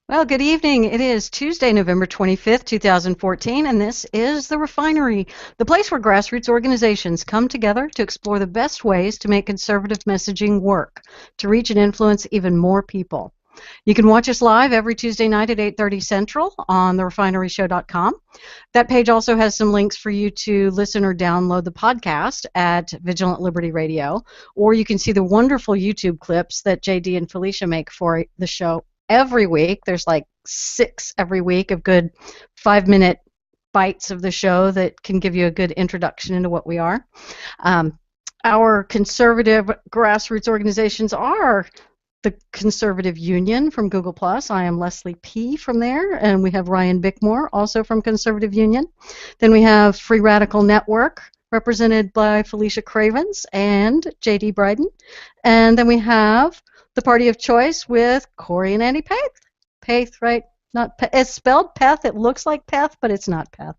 Well, good evening. It is Tuesday, November 25th, 2014, and this is The Refinery, the place where grassroots organizations come together to explore the best ways to make conservative messaging work, to reach and influence even more people. You can watch us live every Tuesday night at 8:30 Central on therefineryshow.com. That page also has some links for you to listen or download the podcast at Vigilant Liberty Radio, or you can see the wonderful YouTube clips that JD and Felicia make for the show every week. There's like 6 every week of good 5-minute bites of the show that can give you a good introduction into what we are. Our conservative grassroots organizations are the Conservative Union from Google+. I am Leslie P. from there, and we have Ryan Bickmore, also from Conservative Union. Then we have Free Radical Network, represented by Felicia Cravens and J.D. Bryden. And then we have The Party of Choice with Corey and Andy Paith. Paith, right? Not it's spelled Peth. It looks like Peth, but it's not Peth.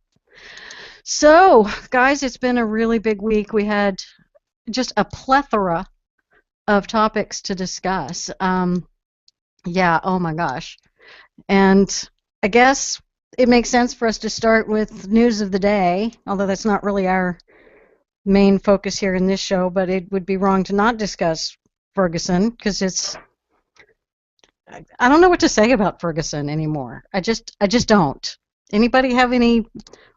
So, guys, it's been a really big week. We had just a plethora of topics to discuss. Yeah, oh my gosh. And I guess it makes sense for us to start with news of the day, although that's not really our main focus here in this show, but it would be wrong to not discuss Ferguson, because I don't know what to say about Ferguson anymore. I just don't. Anybody have any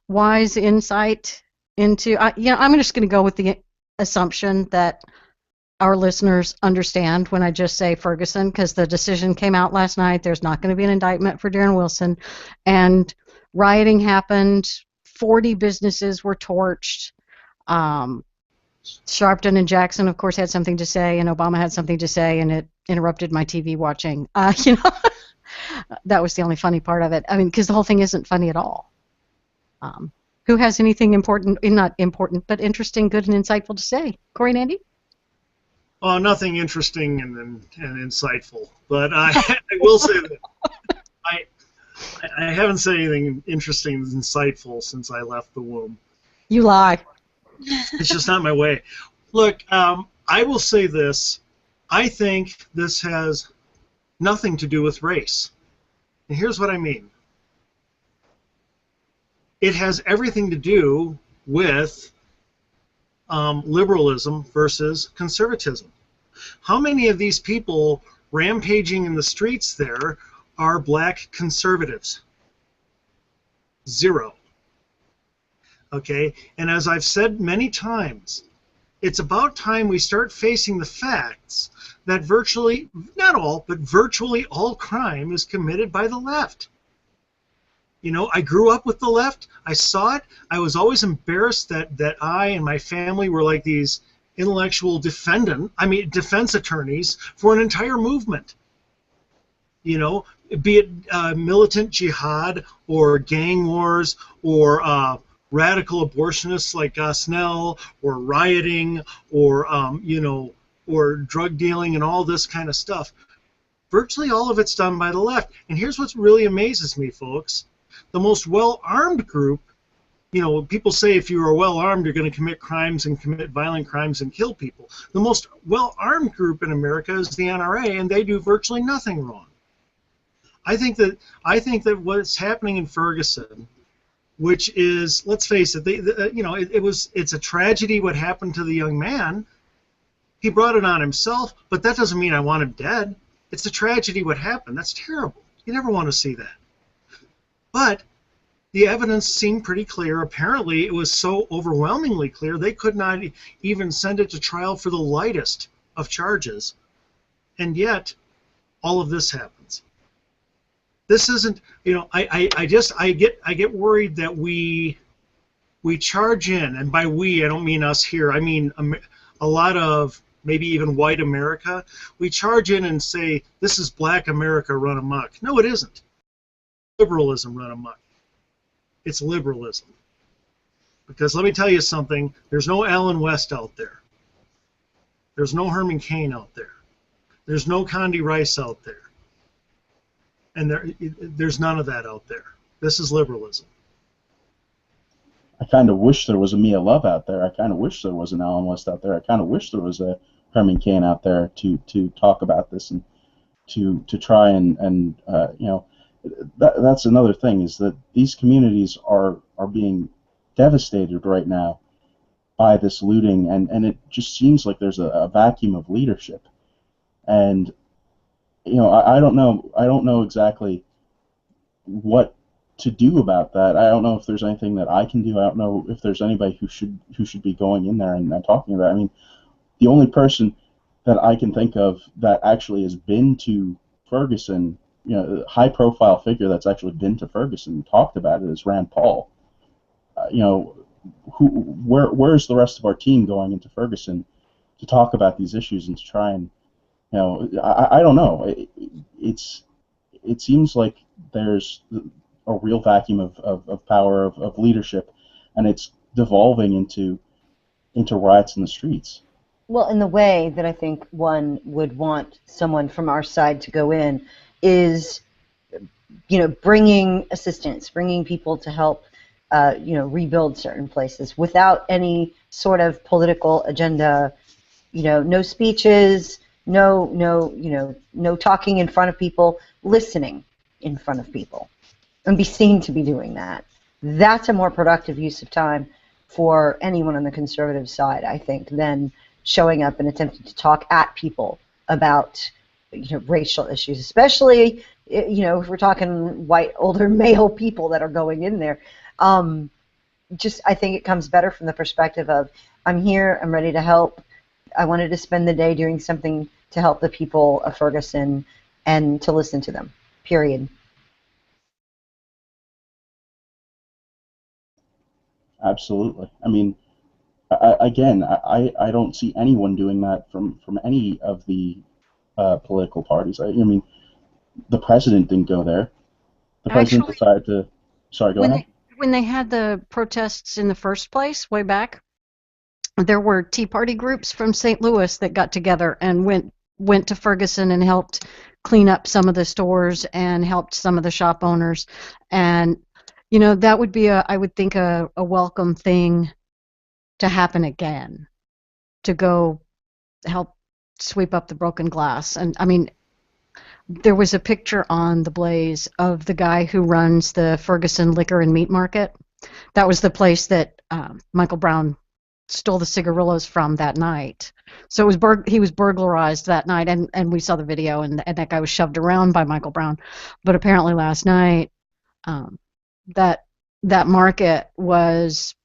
wise insight into, I'm just going to go with the assumption that our listeners understand when I just say Ferguson, because the decision came out last night. There's not going to be an indictment for Darren Wilson, and rioting happened. 40 businesses were torched. Sharpton and Jackson, of course, had something to say, and Obama had something to say, and it interrupted my TV watching. That was the only funny part of it. I mean, because the whole thing isn't funny at all. Who has anything important, not important, but interesting, good, and insightful to say? Corey and Andy? Oh, nothing interesting and insightful, but I will say that I haven't said anything interesting and insightful since I left the womb. You lie. It's just not my way. Look, I will say this. I think this has nothing to do with race. And here's what I mean. It has everything to do with liberalism versus conservatism. How many of these people rampaging in the streets there are black conservatives? 0. Okay, and as I've said many times, it's about time we start facing the facts that virtually, not all, but virtually all crime is committed by the left. You know, I grew up with the left. I saw it. I was always embarrassed that I and my family were like these intellectual defense attorneys for an entire movement. You know, be it militant jihad or gang wars or radical abortionists like Gosnell, or rioting, or or drug dealing and all this kind of stuff. Virtually all of it's done by the left. And here's what really amazes me, folks. The most well-armed group, people say if you are well-armed, you're going to commit crimes and commit violent crimes and kill people. The most well-armed group in America is the NRA, and they do virtually nothing wrong. I think that what's happening in Ferguson, which is, let's face it, it's a tragedy what happened to the young man. He brought it on himself, but that doesn't mean I want him dead. It's a tragedy what happened. That's terrible. You never want to see that. But the evidence seemed pretty clear. Apparently, it was so overwhelmingly clear they could not even send it to trial for the lightest of charges. And yet, all of this happens. This isn't, I get worried that we charge in, and by we I don't mean us here. I mean a lot of maybe even white America. We charge in and say this is Black America run amok. No, it isn't. Liberalism run amok. It's liberalism. Because let me tell you something. There's no Allen West out there. There's no Herman Cain out there. There's no Condi Rice out there. And there's none of that out there. This is liberalism. I kind of wish there was a Mia Love out there. I kind of wish there was an Allen West out there. I kind of wish there was a Herman Cain out there to talk about this and to try and that's another thing, is that these communities are being devastated right now by this looting, and it just seems like there's a vacuum of leadership. And I don't know exactly what to do about that. I don't know if there's anything that I can do. I don't know if there's anybody who should be going in there and talking about it. I mean, the only person that I can think of that actually has been to Ferguson, a high profile figure that's actually been to Ferguson and talked about it, is Rand Paul. Where's the rest of our team going into Ferguson to talk about these issues and to try and, I don't know. It seems like there's a real vacuum of power, of leadership, and it's devolving into riots in the streets. Well, in the way that I think one would want someone from our side to go in is, bringing assistance, bringing people to help, rebuild certain places without any sort of political agenda. No speeches, no talking in front of people, listening in front of people, and be seen to be doing that. That's a more productive use of time for anyone on the conservative side, I think, than showing up and attempting to talk at people about racial issues, especially if we're talking white older male people that are going in there. I think it comes better from the perspective of, I'm here, I'm ready to help, I wanted to spend the day doing something to help the people of Ferguson and to listen to them, period. Absolutely. I mean, I don't see anyone doing that from any of the political parties. I mean, the president didn't go there. The president decided to. Sorry, go ahead. When they had the protests in the first place, way back, there were Tea Party groups from St. Louis that got together and went to Ferguson and helped clean up some of the stores and helped some of the shop owners. And that would be I would think a welcome thing to happen again, to go help sweep up the broken glass. And I mean, there was a picture on the Blaze of the guy who runs the Ferguson Liquor and Meat Market. That was the place that Michael Brown stole the cigarillos from that night. So he was burglarized that night, and we saw the video, and that guy was shoved around by Michael Brown. But apparently last night, that market was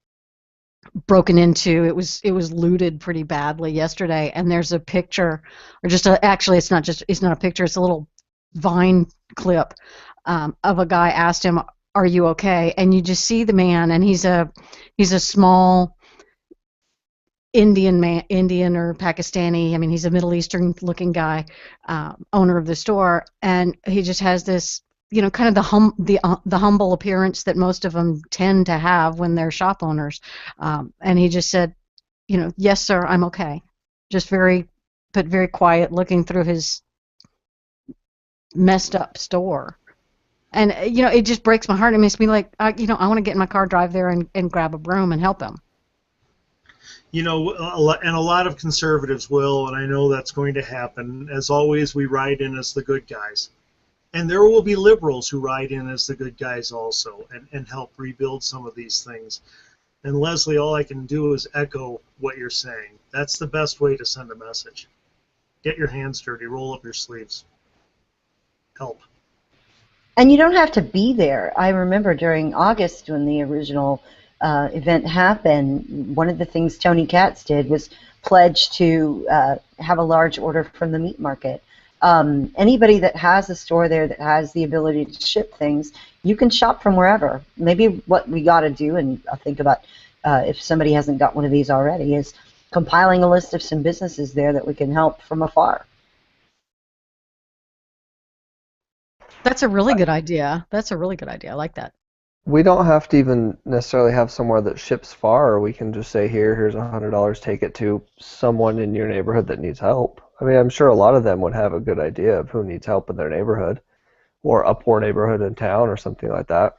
broken into. It was looted pretty badly yesterday, and there's a picture, or actually it's not a picture, it's a little Vine clip of a guy asked him, "Are you okay?" And you just see the man, and he's a small Indian or Pakistani. I mean, he's a Middle Eastern looking guy, owner of the store, and he just has this kind of the humble appearance that most of them tend to have when they're shop owners. And he just said, "Yes, sir, I'm okay." Just very quiet, looking through his messed up store. And, it just breaks my heart. It makes me like, I want to get in my car, drive there, and grab a broom and help him. And a lot of conservatives will, and I know that's going to happen. As always, we ride in as the good guys. And there will be liberals who ride in as the good guys also and help rebuild some of these things. And Leslie, all I can do is echo what you're saying. That's the best way to send a message. Get your hands dirty, roll up your sleeves. Help. And you don't have to be there. I remember during August when the original event happened, one of the things Tony Katz did was pledge to have a large order from the meat market. Anybody that has a store there that has the ability to ship things, you can shop from wherever. Maybe what we got to do, and I'll think about if somebody hasn't got one of these already, is compiling a list of some businesses there that we can help from afar. That's a really good idea. I like that. We don't have to even necessarily have somewhere that ships far. We can just say, here's $100, take it to someone in your neighborhood that needs help. I mean, I'm sure a lot of them would have a good idea of who needs help in their neighborhood, or a poor neighborhood in town, or something like that.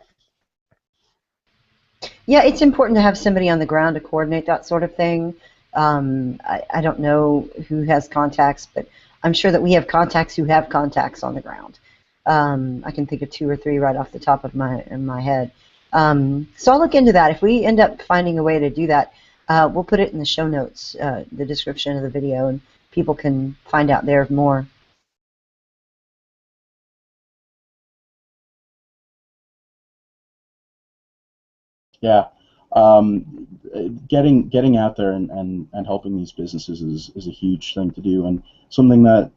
Yeah, it's important to have somebody on the ground to coordinate that sort of thing. I don't know who has contacts, but I'm sure that we have contacts who have contacts on the ground. I can think of 2 or 3 right off the top of my head. So I'll look into that. If we end up finding a way to do that, we'll put it in the show notes, the description of the video, and people can find out there more. Yeah. Getting out there and helping these businesses is a huge thing to do, and something that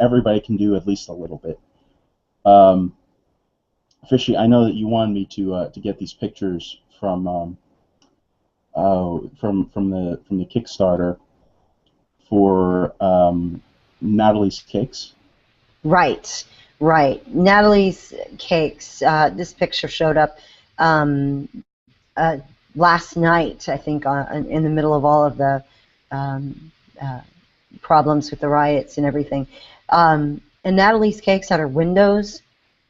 everybody can do at least a little bit. Fishy, I know that you wanted me to get these pictures from the Kickstarter for Natalie's Cakes. Right, right. Natalie's Cakes. This picture showed up last night, I think, in the middle of all of the problems with the riots and everything. And Natalie's Cakes had her windows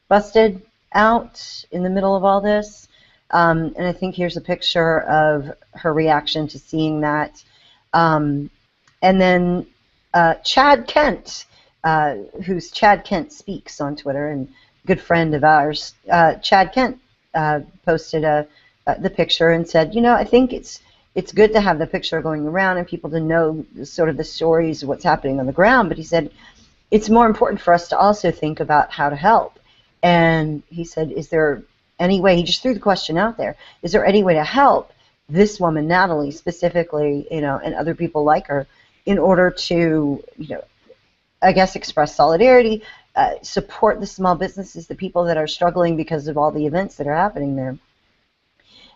busted out in the middle of all this. And I think here's a picture of her reaction to seeing that. And then Chad Kent, who's Chad Kent Speaks on Twitter and good friend of ours, Chad Kent posted the picture and said, I think it's good to have the picture going around and people to know sort of the stories of what's happening on the ground. But he said it's more important for us to also think about how to help. And he said, is there any way, he just threw the question out there, is there any way to help this woman, Natalie, specifically, and other people like her, in order to, I guess, express solidarity, support the small businesses, the people that are struggling because of all the events that are happening there.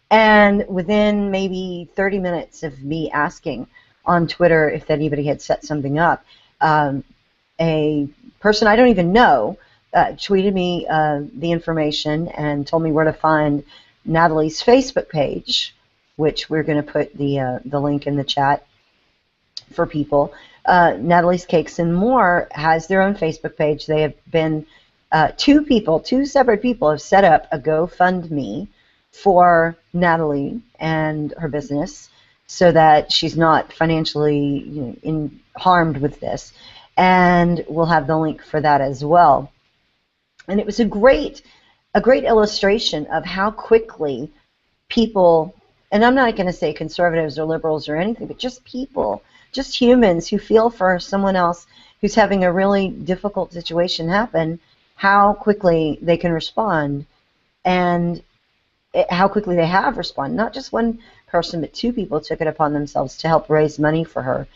And within maybe 30 minutes of me asking on Twitter if anybody had set something up, a person I don't even know tweeted me the information and told me where to find Natalie's Facebook page, which we're going to put the link in the chat for people. Natalie's Cakes and More has their own Facebook page. They have been two separate people have set up a GoFundMe for Natalie and her business so that she's not financially harmed with this. And we'll have the link for that as well. And it was a great illustration of how quickly people, and I'm not going to say conservatives or liberals or anything, but just people, just humans who feel for someone else who's having a really difficult situation happen, how quickly they can respond and how quickly they have responded. Not just one person, but 2 people took it upon themselves to help raise money for her.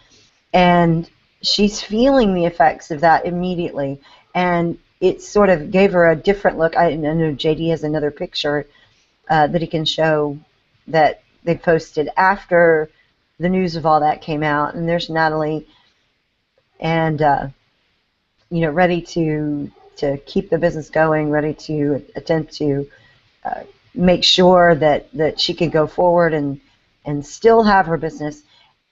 And she's feeling the effects of that immediately. And it sort of gave her a different look. I know JD has another picture that he can show that they posted after the news of all that came out. And there's Natalie, and ready to keep the business going, ready to attempt to make sure that she could go forward and still have her business.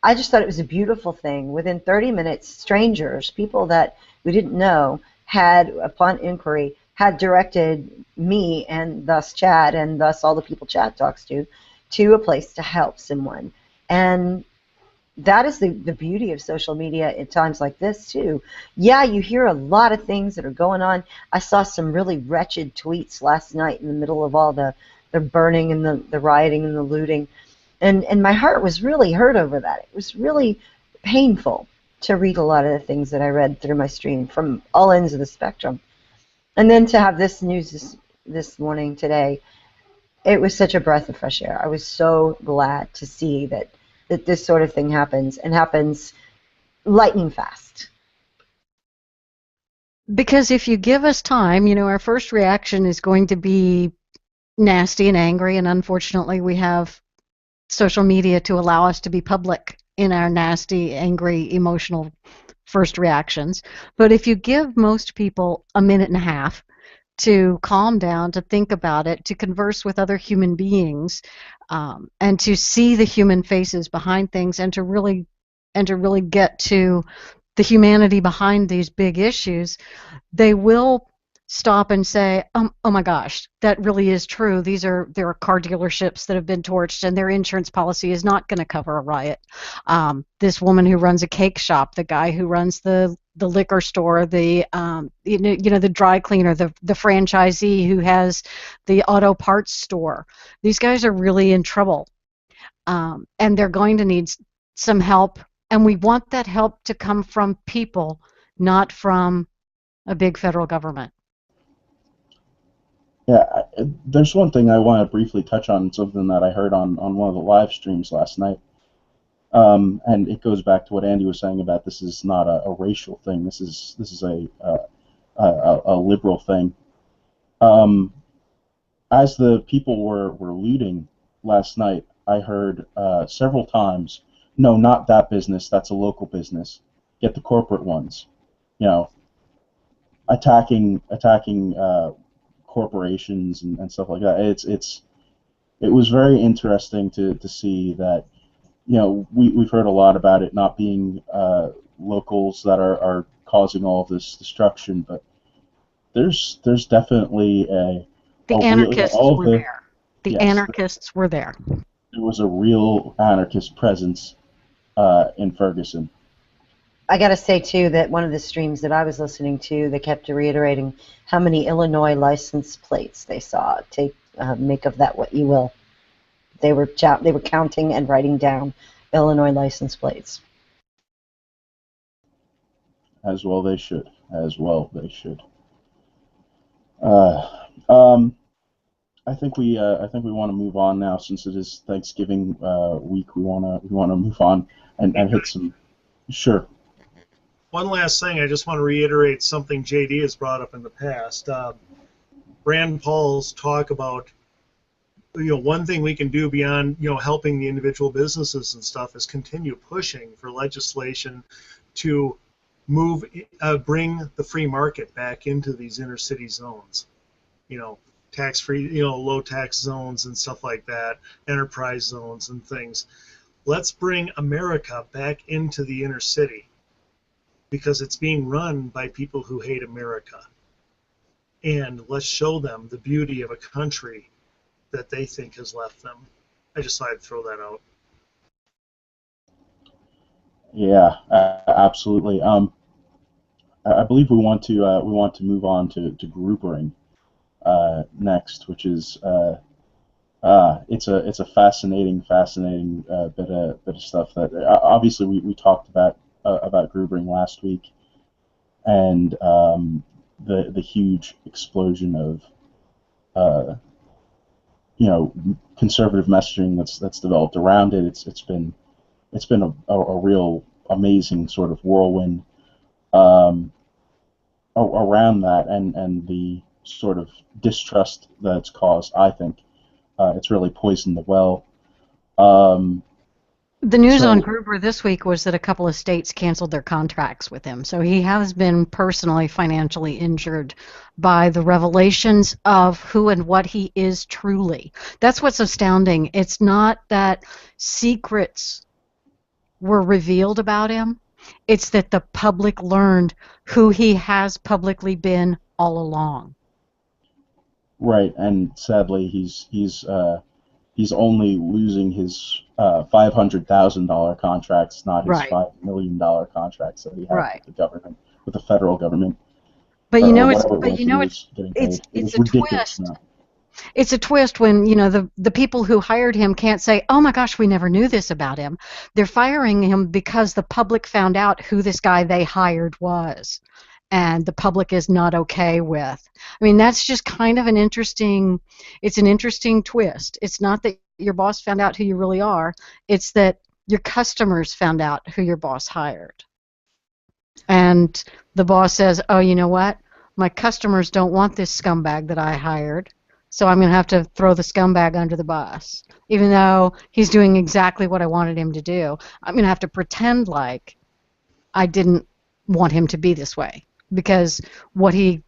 I just thought it was a beautiful thing. Within 30 minutes, strangers, people that we didn't know, had, upon inquiry, had directed me and thus Chad and thus all the people Chad talks to a place to help someone. And that is the beauty of social media at times like this, too. Yeah, you hear a lot of things that are going on. I saw some really wretched tweets last night in the middle of all the burning and the rioting and the looting. And my heart was really hurt over that. It was really painful to read a lot of the things that I read through my stream from all ends of the spectrum. And then to have this news this morning, today, it was such a breath of fresh air. I was so glad to see that this sort of thing happens, and happens lightning fast. Because if you give us time, our first reaction is going to be nasty and angry, and unfortunately we have social media to allow us to be public in our nasty, angry, emotional first reactions. But if you give most people a minute and a half to calm down, to think about it, to converse with other human beings, and to see the human faces behind things, and to really get to the humanity behind these big issues, they will stop and say, oh my gosh, that really is true. There are car dealerships that have been torched, and their insurance policy is not going to cover a riot. This woman who runs a cake shop, the guy who runs the the liquor store, the the dry cleaner, the franchisee who has the auto parts store. These guys are really in trouble, and they're going to need some help. And we want that help to come from people, not from a big federal government. Yeah, there's one thing I want to briefly touch on, something that I heard on one of the live streams last night. And it goes back to what Andy was saying about this is not a racial thing. This is a liberal thing. As the people were looting last night, I heard several times, "No, not that business. That's a local business. Get the corporate ones." You know, attacking corporations and stuff like that. It was very interesting to see that. We've heard a lot about it not being locals that are causing all of this destruction, but there's definitely The anarchists were there. The yes, anarchists were there. there was a real anarchist presence in Ferguson. I got to say, too, that one of the streams that I was listening to, they kept reiterating how many Illinois license plates they saw. Make of that what you will. They were counting and writing down Illinois license plates. As well they should. As well they should. I think we want to move on now, since it is Thanksgiving week. We want to move on and hit some. Sure. One last thing, I just want to reiterate something JD has brought up in the past. Rand Paul's talk about, one thing we can do beyond, helping the individual businesses and stuff is continue pushing for legislation to bring the free market back into these inner city zones. Tax-free, low tax zones and stuff like that, enterprise zones and things. Let's bring America back into the inner city, because it's being run by people who hate America. And let's show them the beauty of a country that they think has left them. I just thought I'd throw that out. Yeah, absolutely. I believe we want to move on to groupering next, which is it's a fascinating bit of stuff that obviously we talked about groupering last week, and the huge explosion of conservative messaging that's developed around it. It's been a real amazing sort of whirlwind around that, and the sort of distrust that it's caused. I think it's really poisoned the well. The news on Gruber this week was that a couple of states canceled their contracts with him. So he has been personally financially injured by the revelations of who and what he is truly. That's what's astounding. It's not that secrets were revealed about him. It's that the public learned who he has publicly been all along. Right, and sadly he's only losing his $500,000 contracts, not his $5 million contracts that he had with the government, with the federal government. But it's a twist. It's a twist when the people who hired him can't say, "Oh my gosh, we never knew this about him." They're firing him because the public found out who this guy they hired was, and the public is not okay with. I mean, that's just kind of an interesting twist. It's not that your boss found out who you really are, it's that your customers found out who your boss hired. And the boss says, "Oh, you know what? My customers don't want this scumbag that I hired, so I'm going to have to throw the scumbag under the bus. Even though he's doing exactly what I wanted him to do, I'm going to have to pretend like I didn't want him to be this way, because what he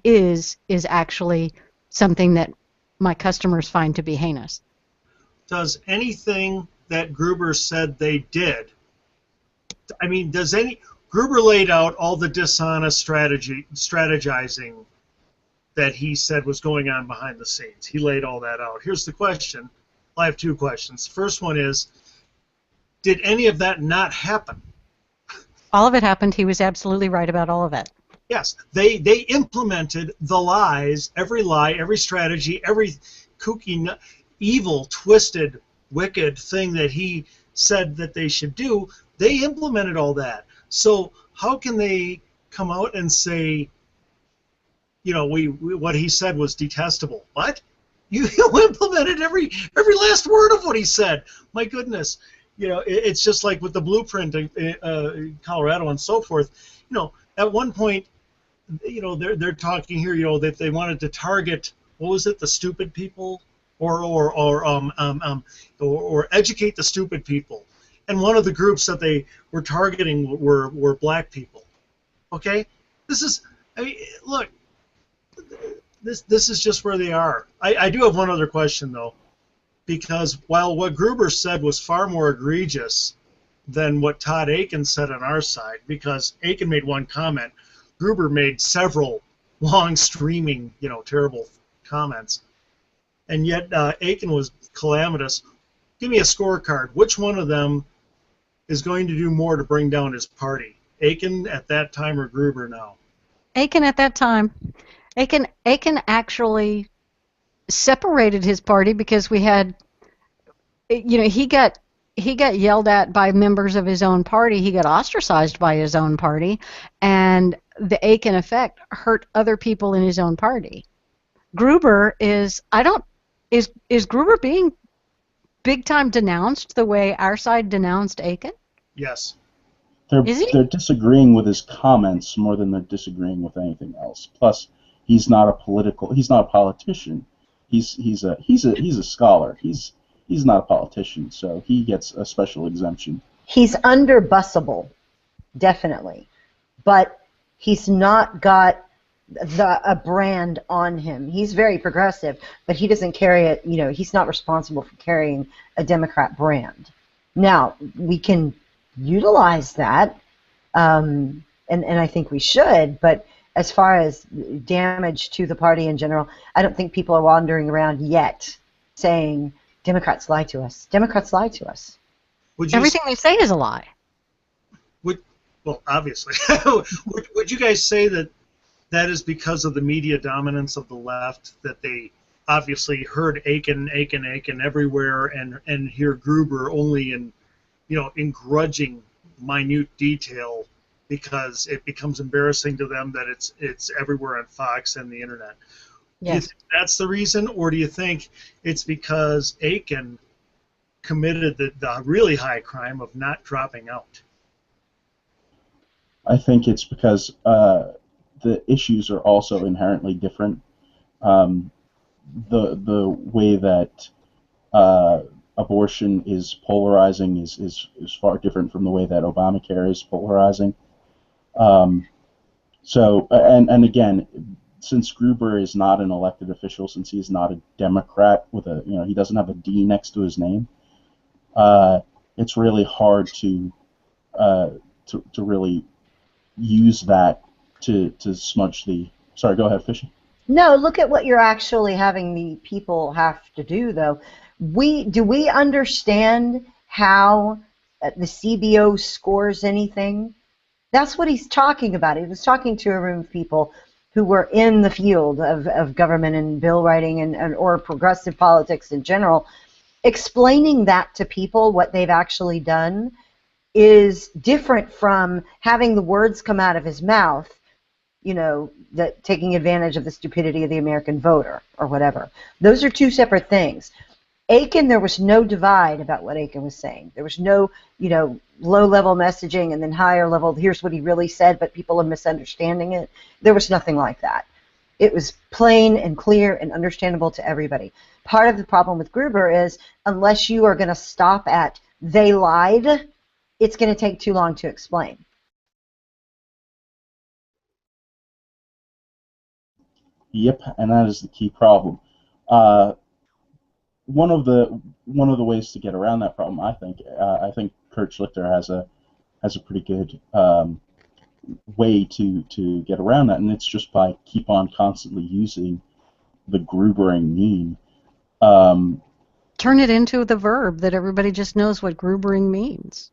is actually something that my customers find to be heinous." Does anything that Gruber said they did, Gruber laid out all the dishonest strategizing that he said was going on behind the scenes. He laid all that out. Here's the question. I have two questions. The first one is, did any of that not happen? All of it happened. He was absolutely right about all of it. Yes, they implemented the lies, every lie, every strategy, every kooky, evil, twisted, wicked thing that he said that they should do. They implemented all that. So how can they come out and say, you know, we what he said was detestable? What? You implemented every last word of what he said. My goodness. You know, it's just like with the blueprint in Colorado and so forth. You know, at one point, you know, they're talking here, you know, that they wanted to target, what was it, the stupid people, or educate the stupid people, and one of the groups that they were targeting were black people. Okay, this is, I mean, look, this is just where they are. I do have one other question though, because while what Gruber said was far more egregious than what Todd Aiken said on our side, because Aiken made one comment, Gruber made several long, streaming, you know, terrible comments, and yet Aiken was calamitous. Give me a scorecard. Which one of them is going to do more to bring down his party? Aiken at that time or Gruber now? Aiken at that time. Aiken actually separated his party because we had, you know, he got yelled at by members of his own party. He got ostracized by his own party, and the Aiken effect hurt other people in his own party. Gruber is, I don't, is Gruber being big time denounced the way our side denounced Aiken? Yes. Is he? They're disagreeing with his comments more than they're disagreeing with anything else. Plus, he's not a politician. He's a scholar. He's not a politician, so he gets a special exemption. He's underbussable, definitely, but he's not got a brand on him. He's very progressive, but he doesn't carry it. You know, he's not responsible for carrying a Democrat brand. Now we can utilize that, and I think we should. But as far as damage to the party in general, I don't think people are wandering around yet saying Democrats lie to us. Democrats lie to us. Everything they say is a lie. Well, obviously. would you guys say that that is because of the media dominance of the left, that they obviously heard Aiken everywhere and hear Gruber only in, you know, in grudging, minute detail, because it becomes embarrassing to them that it's everywhere on Fox and the internet? Yes. Do you think that's the reason, or do you think it's because Aiken committed the really high crime of not dropping out? I think it's because the issues are also inherently different. The way that abortion is polarizing is far different from the way that Obamacare is polarizing. So, and again, since Gruber is not an elected official, since he's not a Democrat with a, you know, he doesn't have a D next to his name, it's really hard to really use that to smudge the. Sorry, go ahead, Fishy. No, look at what you're actually having the people have to do, though. Do we understand how the CBO scores anything? That's what he's talking about. He was talking to a room of people who were in the field of government and bill writing and or progressive politics in general. Explaining that to people, what they've actually done, is different from having the words come out of his mouth, you know, that taking advantage of the stupidity of the American voter or whatever. Those are two separate things. Aiken, there was no divide about what Aiken was saying. There was no, you know, low-level messaging and then higher level, here's what he really said, but people are misunderstanding it. There was nothing like that. It was plain and clear and understandable to everybody. Part of the problem with Gruber is unless you are going to stop at they lied, it's going to take too long to explain. Yep, and that is the key problem. One of the ways to get around that problem, I think Kurt Schlichter has a pretty good way to get around that, and it's just by keep on constantly using the Grubering meme. Turn it into the verb that everybody just knows what Grubering means.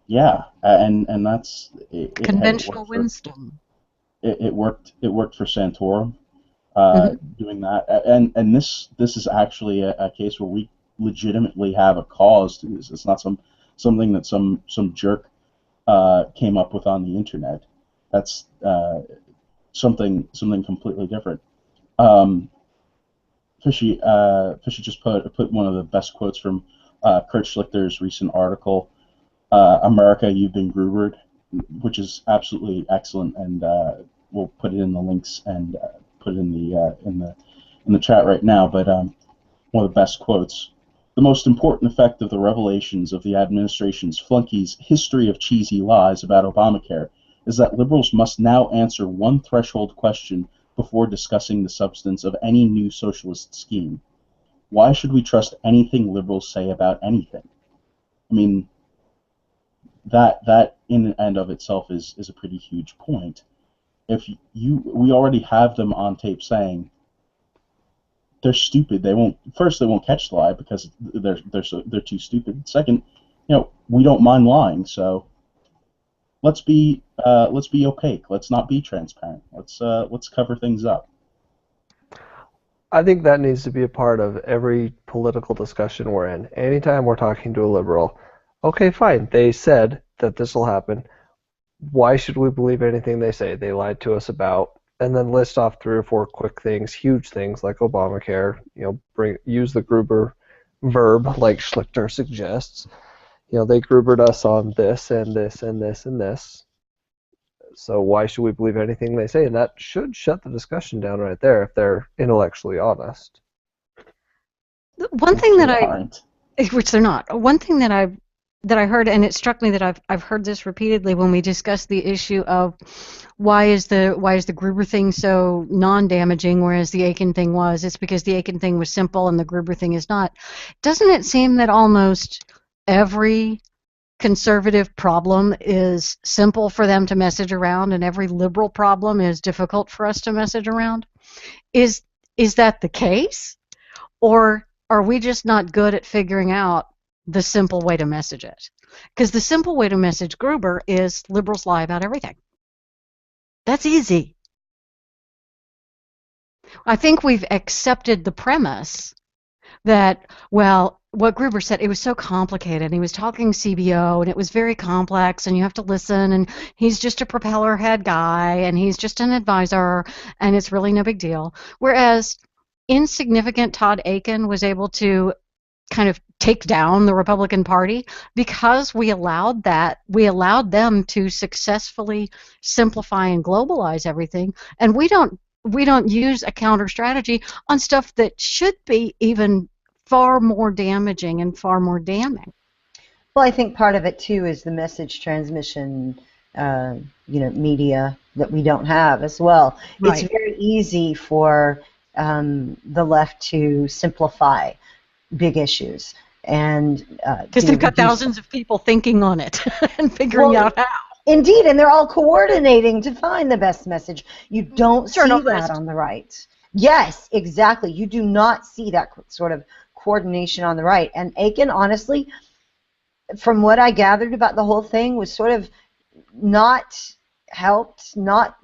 Yeah, and that's had it Conventional worked for wisdom. it worked for Santorum, Hmm. doing that, and this is actually a case where we legitimately have a cause to this. It's not something that some jerk came up with on the internet. That's something completely different. Um, Fishy just put one of the best quotes from Kurt Schlichter's recent article, "America, You've Been Grubered," which is absolutely excellent, and we'll put it in the links and put it in the chat right now. But one of the best quotes. The most important effect of the revelations of the administration's flunky's history of cheesy lies about Obamacare is that liberals must now answer one threshold question before discussing the substance of any new socialist scheme. Why should we trust anything liberals say about anything? I mean, that in and of itself is a pretty huge point. If we already have them on tape saying they're stupid. They won't catch the lie because they're too stupid. Second, we don't mind lying, so let's be opaque. Let's not be transparent. Let's cover things up. I think that needs to be a part of every political discussion we're in. Anytime we're talking to a liberal, okay, fine, they said that this will happen. Why should we believe anything they say? They lied to us about, and then list off 3 or 4 quick things, huge things like Obamacare. Use the Gruber verb like Schlichter suggests. They Grubered us on this and this and this and this. So why should we believe anything they say? And that should shut the discussion down right there if they're intellectually honest. One Which thing they that aren't. which they're not. One thing that I heard, and it struck me that I've heard this repeatedly when we discussed the issue of why is the Gruber thing so non-damaging, whereas the Aiken thing was. It's because the Aiken thing was simple and the Gruber thing is not. Doesn't it seem that almost every conservative problem is simple for them to message around, and every liberal problem is difficult for us to message around? Is is that the case? Or are we just not good at figuring out the simple way to message it? Because the simple way to message Gruber is liberals lie about everything. That's easy. I think we've accepted the premise that, well, what Gruber said, it was so complicated. He was talking CBO, and it was very complex, and you have to listen, and he's just a propeller head guy, and he's just an advisor, and it's really no big deal. Whereas insignificant Todd Aiken was able to kind of take down the Republican Party because we allowed them to successfully simplify and globalize everything, and we don't use a counter strategy on stuff that should be even far more damaging and far more damning. Well, I think part of it too is the message transmission, media that we don't have as well. Right. It's very easy for the left to simplify big issues and Because they've got thousands of people thinking on it and figuring out how. Indeed, and they're all coordinating to find the best message. You don't see that on the right. Yes, exactly. You do not see that sort of coordination on the right. And Aiken, honestly, from what I gathered about the whole thing, was sort of not helped, not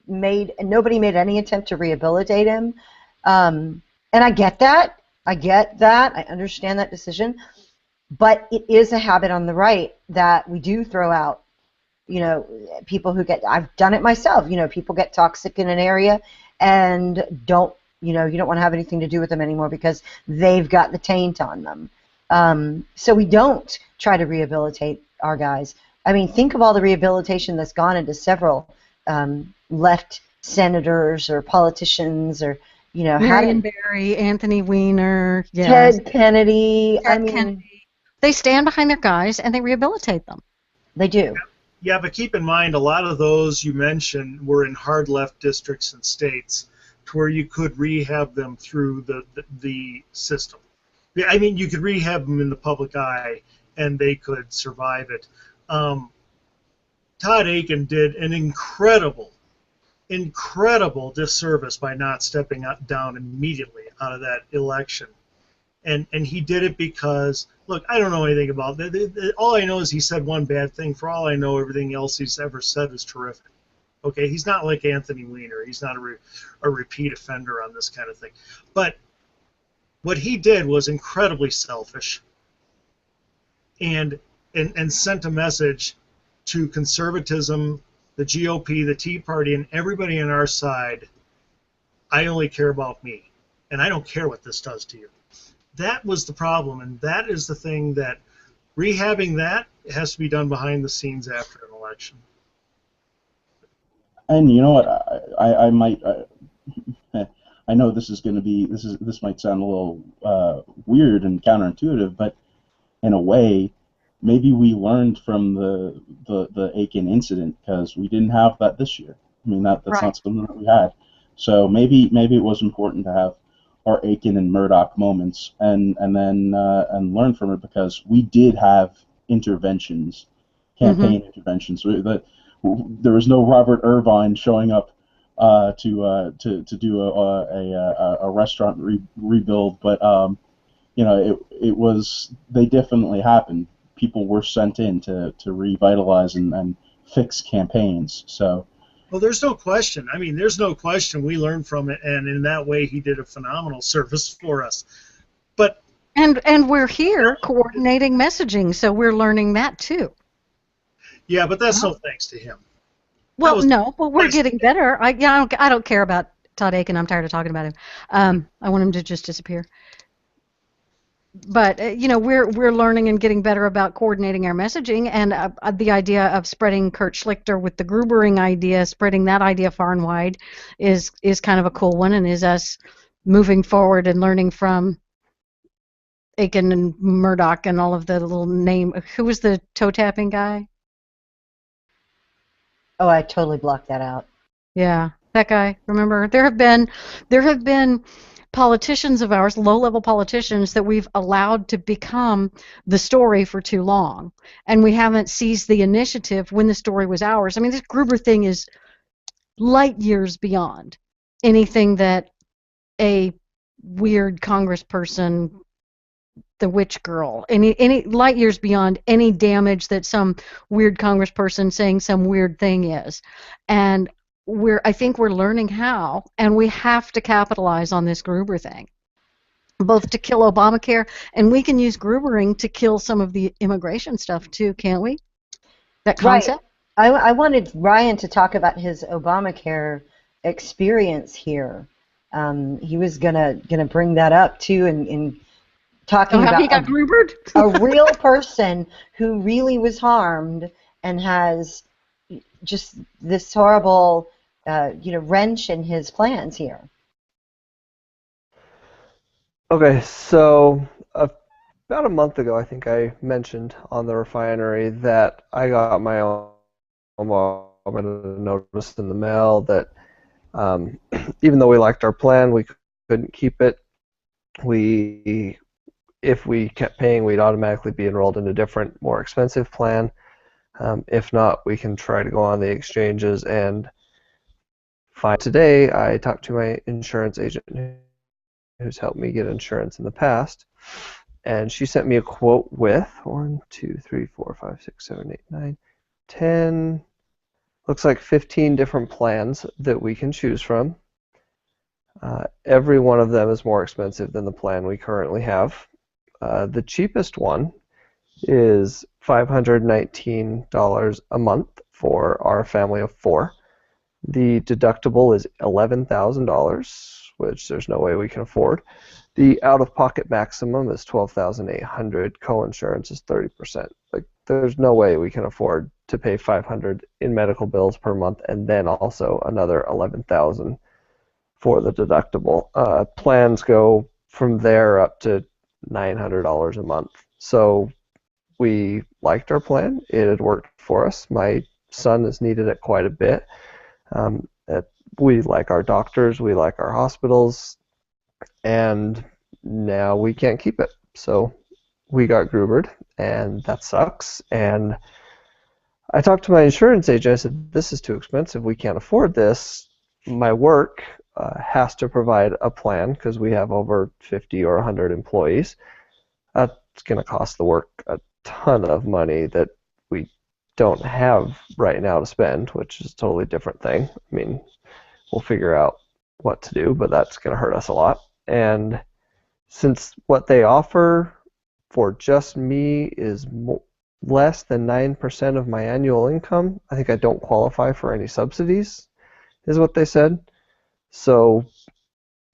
made, and nobody made any attempt to rehabilitate him. And I get that. I understand that decision. But it is a habit on the right that we do throw out, people who I've done it myself, people get toxic in an area and you don't want to have anything to do with them anymore because they've got the taint on them. So we don't try to rehabilitate our guys. I mean, think of all the rehabilitation that's gone into several left senators or politicians or, Marion Barry, Anthony Weiner, yes. Ted Kennedy. Kennedy. They stand behind their guys and they rehabilitate them. They do. Yeah, but keep in mind, a lot of those you mentioned were in hard left districts and states to where you could rehab them through the system. I mean, you could rehab them in the public eye, and they could survive it. Todd Aiken did an incredible disservice by not stepping down immediately out of that election. And he did it because, look, I don't know anything about it. All I know is he said one bad thing. For all I know, everything else he's ever said is terrific. Okay, he's not like Anthony Weiner. He's not a repeat offender on this kind of thing. But what he did was incredibly selfish, and sent a message to conservatism, the GOP, the Tea Party, and everybody on our side. I only care about me, and I don't care what this does to you. That was the problem, and that is the thing that rehabbing that has to be done behind the scenes after an election. And you know what? I might. I know this is going to be. This might sound a little weird and counterintuitive, but in a way, maybe we learned from the Aiken incident because we didn't have that this year. I mean, that's Right. not something that we had. So maybe it was important to have our Aiken and Murdoch moments and then learn from it because we did have interventions, campaign interventions. There was no Robert Irvine showing up to do a restaurant rebuild, but you know, it was, they definitely happened. People were sent in to revitalize and fix campaigns. So, Well, there's no question. I mean, there's no question we learned from it, and in that way, he did a phenomenal service for us. But And we're here coordinating messaging, so we're learning that too. yeah, but that's no thanks to him. Well, was no, well, we're nice. getting better. I don't care about Todd Aiken. I'm tired of talking about him. I want him to just disappear. But you know, we're learning and getting better about coordinating our messaging, and the idea of spreading Kurt Schlichter with the Grubering idea, spreading that idea far and wide, is kind of a cool one, and is us moving forward and learning from Aiken and Murdoch and all of the little name. Who was the toe tapping guy? Oh, I totally blocked that out. Yeah, that guy. Remember, there have been politicians of ours, low-level politicians, that we've allowed to become the story for too long, and we haven't seized the initiative when the story was ours. I mean, this Gruber thing is light years beyond anything that a weird congressperson, the witch girl, any light years beyond any damage that some weird congressperson saying some weird thing is. And I think we're learning how, and we have to capitalize on this Gruber thing, both to kill Obamacare, and we can use Grubering to kill some of the immigration stuff too, can't we? That concept? Right. I wanted Ryan to talk about his Obamacare experience here. He was gonna bring that up too, and talking How about he got Grubered? a real person who really was harmed and has just this horrible, wrench in his plans here. Okay, so about a month ago, I think I mentioned on the refinery that I got my own notice in the mail that even though we liked our plan, we couldn't keep it. If we kept paying, we'd automatically be enrolled in a different, more expensive plan. If not, we can try to go on the exchanges and find. Today, I talked to my insurance agent who's helped me get insurance in the past, and she sent me a quote with 1, 2, 3, 4, 5, 6, 7, 8, 9, 10, looks like 15 different plans that we can choose from. Every one of them is more expensive than the plan we currently have. The cheapest one is $519 a month for our family of 4. The deductible is $11,000, which there's no way we can afford. The out-of-pocket maximum is $12,800. Co-insurance is 30%. Like, there's no way we can afford to pay $500 in medical bills per month and then also another $11,000 for the deductible. Plans go from there up to $900 a month. So we liked our plan. It had worked for us. My son has needed it quite a bit. We like our doctors, we like our hospitals, and now we can't keep it. So we got Grubered, and that sucks. And I talked to my insurance agent. I said, this is too expensive. We can't afford this. My work has to provide a plan because we have over 50 or 100 employees. That's going to cost the work a ton of money that we don't have right now to spend, which is a totally different thing. I mean, we'll figure out what to do, but that's going to hurt us a lot. And since what they offer for just me is less than 9% of my annual income, I think I don't qualify for any subsidies, is what they said. So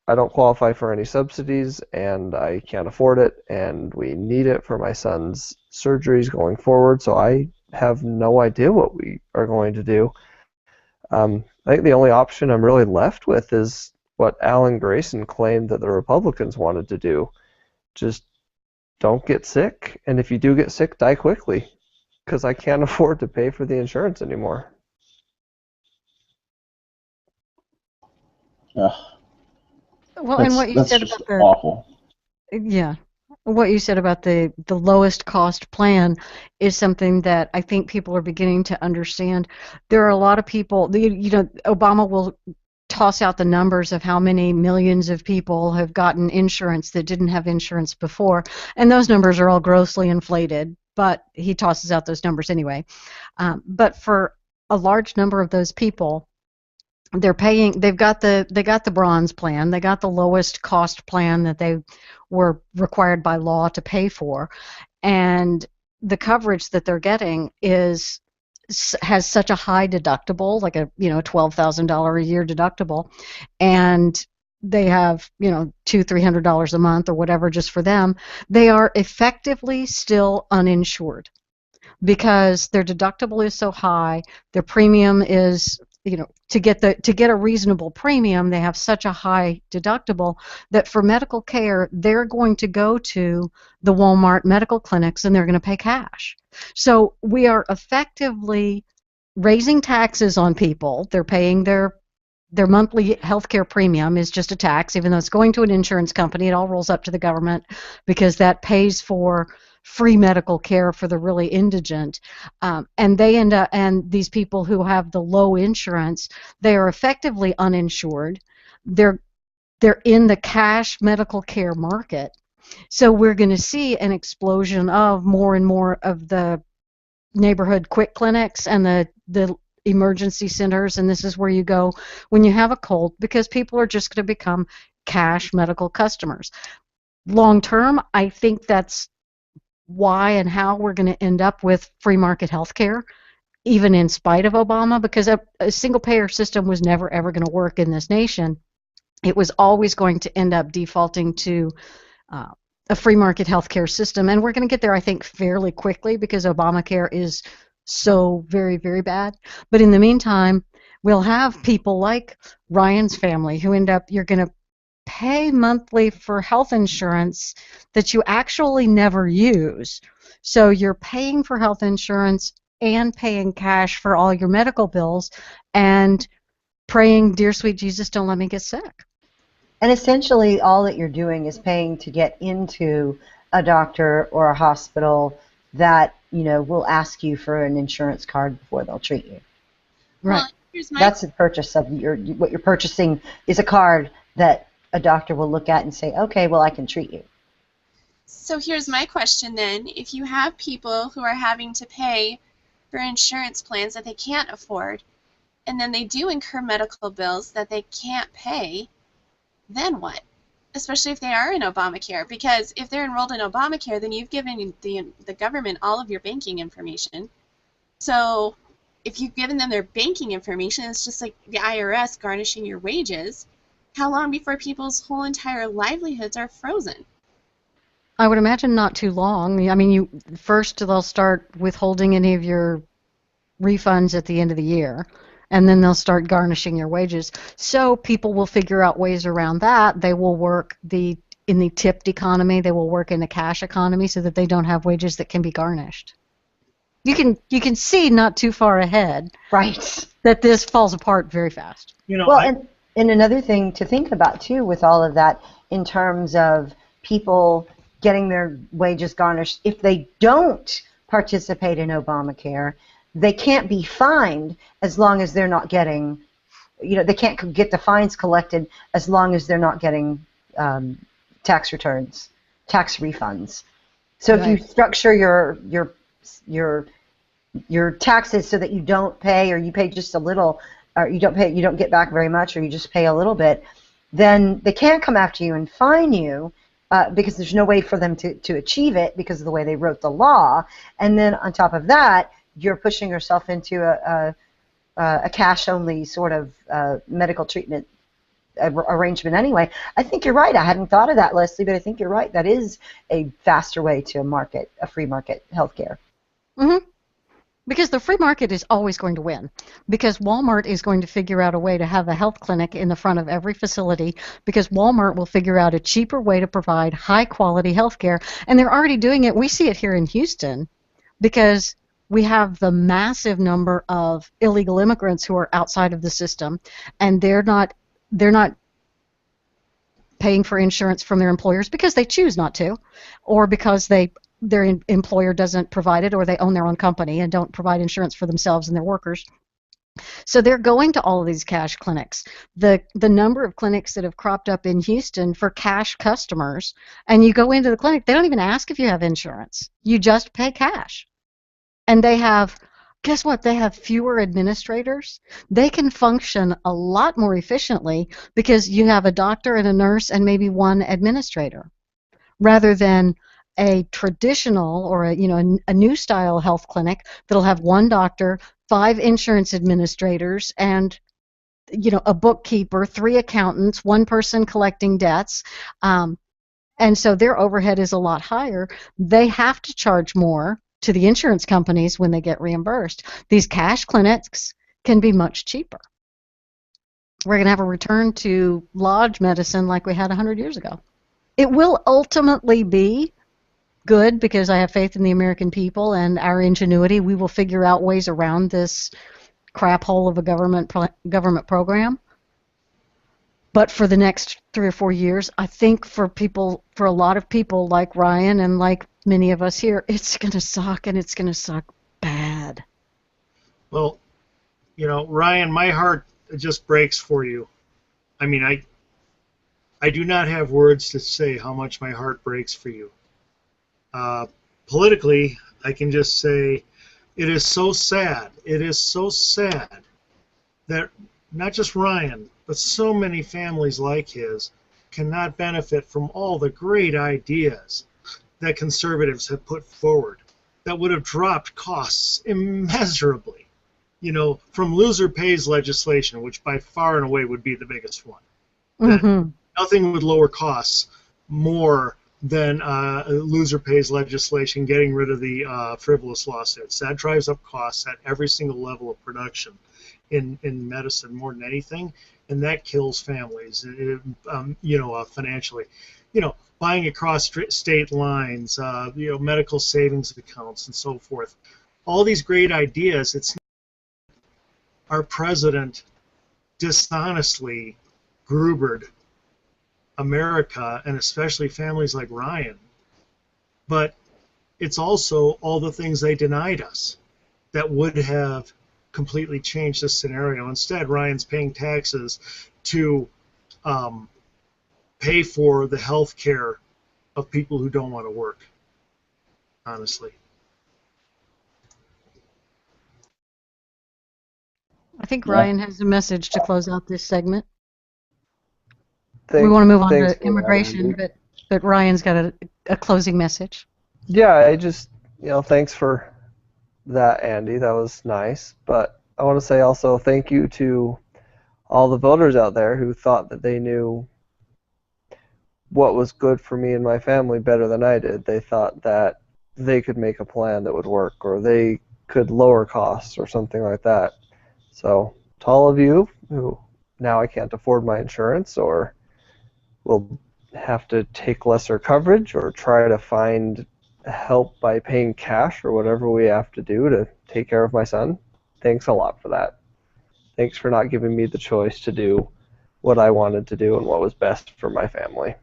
I don't qualify for any subsidies, and I can't afford it, and we need it for my son's surgeries going forward, so I have no idea what we are going to do. I think the only option I'm really left with is what Alan Grayson claimed that the Republicans wanted to do. Just don't get sick, and if you do get sick, die quickly, because I can't afford to pay for the insurance anymore. Well, and what you That's said just about the awful. yeah, what you said about the lowest cost plan is something that I think people are beginning to understand. There are a lot of people, Obama will toss out the numbers of how many millions of people have gotten insurance that didn't have insurance before, and those numbers are all grossly inflated, but he tosses out those numbers anyway. But for a large number of those people, they got the bronze plan, they got the lowest cost plan that they were required by law to pay for, and the coverage that they're getting has such a high deductible, like a $12,000 a year deductible, and they have $200-300 a month or whatever just for them. They are effectively still uninsured because their deductible is so high, their premium is, to get a reasonable premium, they have such a high deductible that for medical care, they're going to go to the Walmart medical clinics and they're going to pay cash. So we are effectively raising taxes on people. They're paying their monthly health care premium is just a tax, even though it's going to an insurance company. It all rolls up to the government because that pays for free medical care for the really indigent, and they end up, and these people who have the low insurance, they are effectively uninsured. They're in the cash medical care market, so we're going to see an explosion of more and more of the neighborhood quick clinics and the emergency centers, and this is where you go when you have a cold because people are just going to become cash medical customers. Long term, I think that's why and how we're going to end up with free market health care, even in spite of Obama, because a single payer system was never ever going to work in this nation. It was always going to end up defaulting to a free market health care system, and we're going to get there, I think, fairly quickly because Obamacare is so very, very bad. But in the meantime, we'll have people like Ryan's family who end up, you're going to pay monthly for health insurance that you actually never use. So you're paying for health insurance and paying cash for all your medical bills and praying, dear sweet Jesus, don't let me get sick. And essentially all that you're doing is paying to get into a doctor or a hospital that, will ask you for an insurance card before they'll treat you. Right. Well, That's the purchase of what you're purchasing is a card that a doctor will look at and say, okay, well, I can treat you. So here's my question then. If you have people who are having to pay for insurance plans that they can't afford, and then they do incur medical bills that they can't pay, then what? Especially if they are in Obamacare. Because if they're enrolled in Obamacare, then you've given the government all of your banking information. So if you've given them their banking information, it's just like the IRS garnishing your wages. How long before people's whole entire livelihoods are frozen? I would imagine not too long. I mean, they'll start withholding any of your refunds at the end of the year, and then they'll start garnishing your wages. So people will figure out ways around that. They will work in the tipped economy. They will work in the cash economy so that they don't have wages that can be garnished. You can see not too far ahead, right, that this falls apart very fast. And another thing to think about too with all of that in terms of people getting their wages garnished, if they don't participate in Obamacare, they can't be fined as long as they're not getting they can't get the fines collected as long as they're not getting tax returns, tax refunds. So if you structure your taxes so that you don't pay, or you pay just a little, or you don't get back very much, or you just pay a little bit, then they can't come after you and fine you because there's no way for them to achieve it because of the way they wrote the law. And then on top of that, you're pushing yourself into a cash-only sort of medical treatment arrangement anyway. I think you're right. I hadn't thought of that, Leslie, but I think you're right. That is a faster way to market a free market healthcare. Mm-hmm. Because the free market is always going to win. Because Walmart is going to figure out a way to have a health clinic in the front of every facility, because Walmart will figure out a cheaper way to provide high-quality health care. And they're already doing it. We see it here in Houston because we have the massive number of illegal immigrants who are outside of the system, and they're not paying for insurance from their employers because they choose not to, or because their employer doesn't provide it, or they own their own company and don't provide insurance for themselves and their workers. So they're going to all of these cash clinics. The number of clinics that have cropped up in Houston for cash customers, and you go into the clinic, they don't even ask if you have insurance. You just pay cash. And they have, guess what? They have fewer administrators. They can function a lot more efficiently because you have a doctor and a nurse and maybe one administrator, rather than a traditional or a new style health clinic that'll have one doctor, 5 insurance administrators, and a bookkeeper, 3 accountants, 1 person collecting debts, and so their overhead is a lot higher. They have to charge more to the insurance companies when they get reimbursed. These cash clinics can be much cheaper. We're going to have a return to lodge medicine like we had 100 years ago. It will ultimately be good because I have faith in the American people and our ingenuity. We will figure out ways around this crap hole of a government program. But for the next 3 or 4 years, I think for a lot of people like Ryan and like many of us here, it's going to suck, and it's going to suck bad. Well, Ryan, my heart just breaks for you. I mean, I do not have words to say how much my heart breaks for you. Politically, I can just say it is so sad. It is so sad that not just Ryan, but so many families like his cannot benefit from all the great ideas that conservatives have put forward that would have dropped costs immeasurably. From loser pays legislation, which by far and away would be the biggest one. That nothing would lower costs more than loser pays legislation, getting rid of the frivolous lawsuits. That drives up costs at every single level of production in medicine more than anything, and that kills families, financially. Buying across state lines, medical savings accounts and so forth. All these great ideas, it's our president dishonestly grubered America, and especially families like Ryan. But it's also all the things they denied us that would have completely changed this scenario. Instead, Ryan's paying taxes to pay for the health care of people who don't want to work, honestly. I think Ryan has a message to close out this segment. We want to move on to immigration, but Ryan's got a closing message. Yeah, I just, thanks for that, Andy. That was nice. But I want to say also thank you to all the voters out there who thought that they knew what was good for me and my family better than I did. They thought that they could make a plan that would work, or they could lower costs or something like that. So to all of you who now I can't afford my insurance, or will have to take lesser coverage, or try to find help by paying cash, or whatever we have to do to take care of my son, thanks a lot for that. Thanks for not giving me the choice to do what I wanted to do and what was best for my family.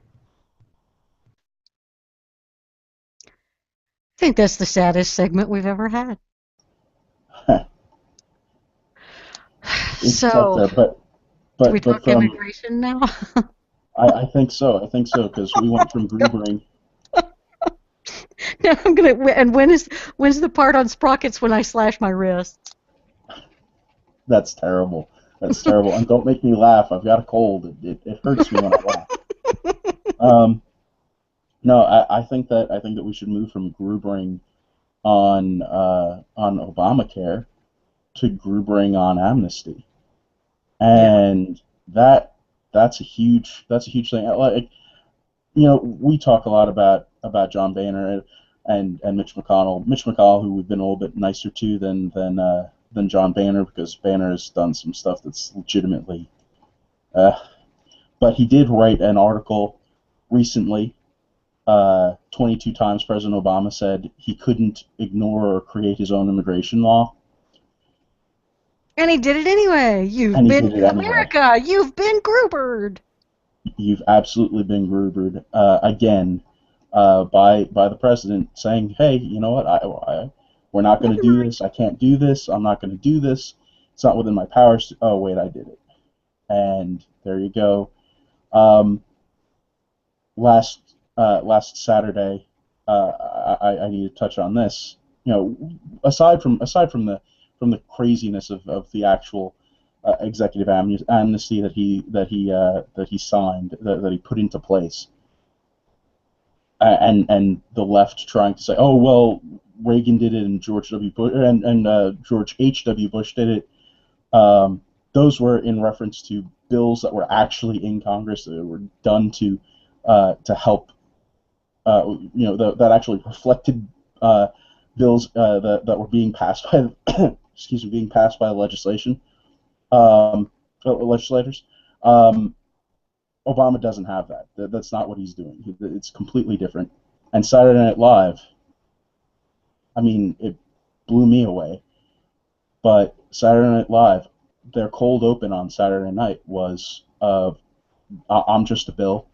I think that's the saddest segment we've ever had. It's tough there, but Do we but talk from immigration now? I think so. I think so because we went from Grubering. No, I'm gonna. And when's the part on sprockets when I slash my wrists? That's terrible. That's terrible. And don't make me laugh. I've got a cold. It hurts me when I laugh. Um, no, I think that we should move from Grubering on Obamacare to Grubering on amnesty, Yeah. and that's a huge thing. Like, we talk a lot about John Boehner and Mitch McConnell. Mitch McConnell, who we've been a little bit nicer to than John Boehner, because Boehner has done some stuff that's legitimately. Uh, but he did write an article recently. 22 times President Obama said he couldn't ignore or create his own immigration law, And he did it anyway. You've and he been did it anyway. America. You've been Grubered. You've absolutely been Grubered again by the president saying, "Hey, you know what? We're not going to do this. I can't do this. I'm not going to do this. It's not within my powers." Oh wait, I did it. And there you go. Um, last Saturday, I need to touch on this. Aside from the craziness of the actual executive amnesty that he signed, that he put into place, and the left trying to say, oh well, Reagan did it and George W. Bush and George H.W. Bush did it. Those were in reference to bills that were actually in Congress, that were done to help, that actually reflected bills that were being passed by being passed by legislators. Um, Obama doesn't have that. That's not what he's doing. It's completely different. And Saturday Night Live, I mean, it blew me away. But Saturday Night Live, their cold open on Saturday night was "I'm Just a Bill."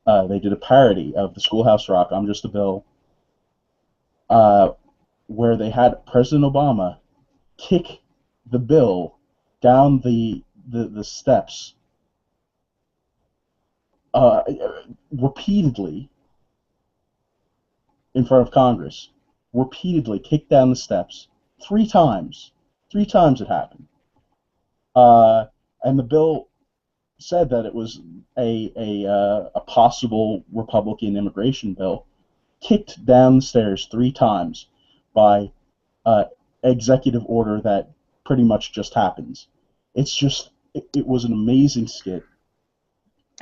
They did a parody of the Schoolhouse Rock, "I'm Just a Bill," where they had President Obama kick the bill down the steps uh, repeatedly in front of Congress. Repeatedly kicked down the steps 3 times. 3 times it happened. And the bill said that it was a possible Republican immigration bill, kicked down the stairs 3 times by executive order that pretty much just happens. It was an amazing skit.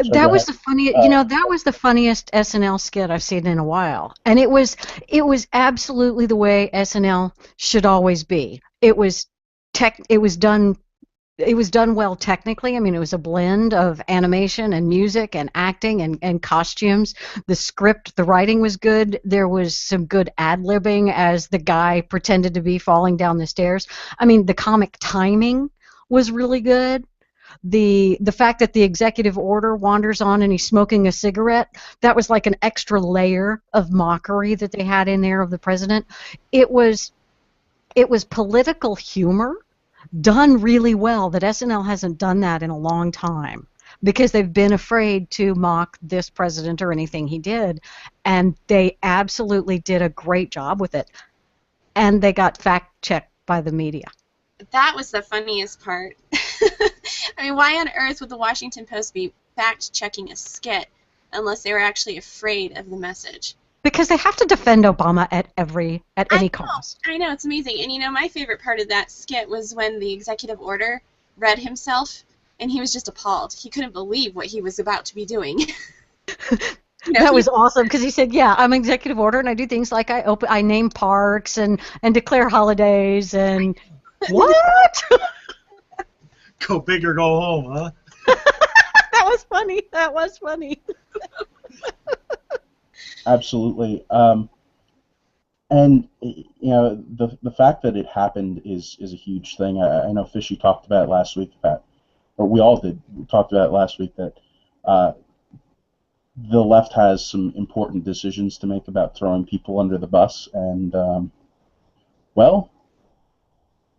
So go That was ahead. the funny, Uh, that was the funniest SNL skit I've seen in a while, and it was absolutely the way SNL should always be. It was done well technically. I mean, it was a blend of animation and music and acting and costumes. The script, the writing was good. There was some good ad-libbing as the guy pretended to be falling down the stairs. I mean, the comic timing was really good. The fact that the executive order wanders on and he's smoking a cigarette, that was like an extra layer of mockery that they had in there of the president. It was political humor done really well. That SNL hasn't done that in a long time because they've been afraid to mock this president or anything he did, and they absolutely did a great job with it, and they got fact checked by the media. That was the funniest part. I mean, why on earth would the Washington Post be fact-checking a skit unless they were actually afraid of the message? Because they have to defend Obama at any cost. I know, it's amazing. And my favorite part of that skit was when the executive order read himself, and he was just appalled. He couldn't believe what he was about to be doing. That was awesome because he said, "Yeah, I'm executive order, and I do things like I name parks and declare holidays and what?" Go big or go home, huh? That was funny. That was funny. Absolutely. And the fact that it happened is a huge thing. I know Fishy talked about it last week, or we all did. We talked about it last week that the left has some important decisions to make about throwing people under the bus, and well,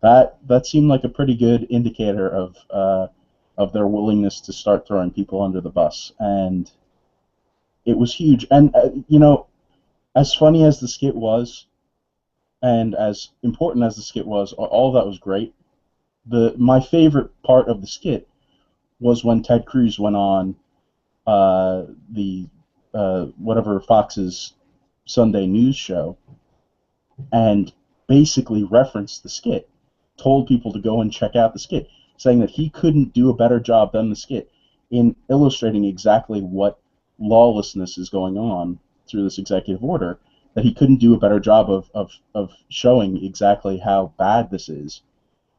that seemed like a pretty good indicator of of their willingness to start throwing people under the bus, and it was huge. And as funny as the skit was, and as important as the skit was, all of that was great. My favorite part of the skit was when Ted Cruz went on the whatever Fox's Sunday news show and basically referenced the skit, told people to go and check out the skit, saying that he couldn't do a better job than the skit in illustrating exactly what lawlessness is going on through this executive order, that he couldn't do a better job of showing exactly how bad this is.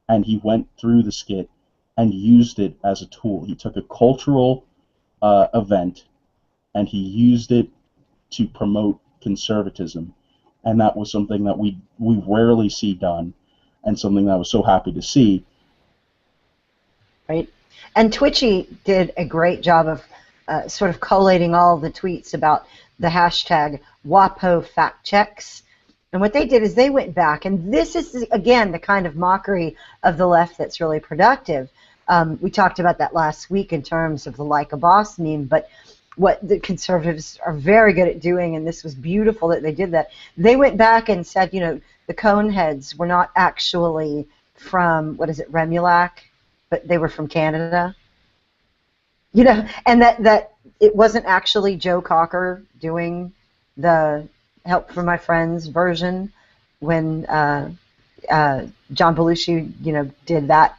And he went through the skit and used it as a tool. He took a cultural event and he used it to promote conservatism, and that was something that we rarely see done, and something that I was so happy to see. Right, and Twitchy did a great job of sort of collating all the tweets about the hashtag WAPO fact checks. And what they did is they went back, and this is, again, the kind of mockery of the left that's really productive. We talked about that last week in terms of the like a boss meme, but what the conservatives are very good at doing, and this was beautiful that they did that, they went back and said, the Coneheads were not actually from, Remulac, but they were from Canada. And that it wasn't actually Joe Cocker doing the Help for My Friends version when John Belushi, did that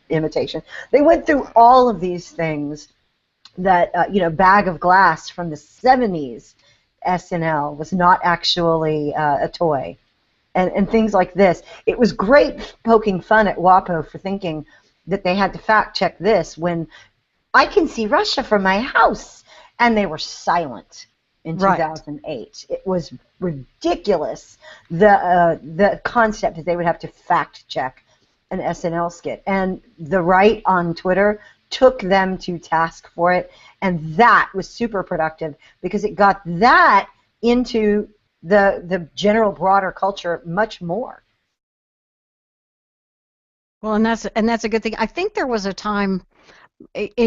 imitation. They went through all of these things that, Bag of Glass from the 70s SNL was not actually a toy, and things like this. It was great poking fun at WAPO for thinking that they had to fact check this when I can see Russia from my house, and they were silent in 2008. It was ridiculous, the concept that they would have to fact check an SNL skit, and the right on Twitter took them to task for it, and that was super productive because it got that into the general broader culture much more. Well, and that's a good thing. I think there was a time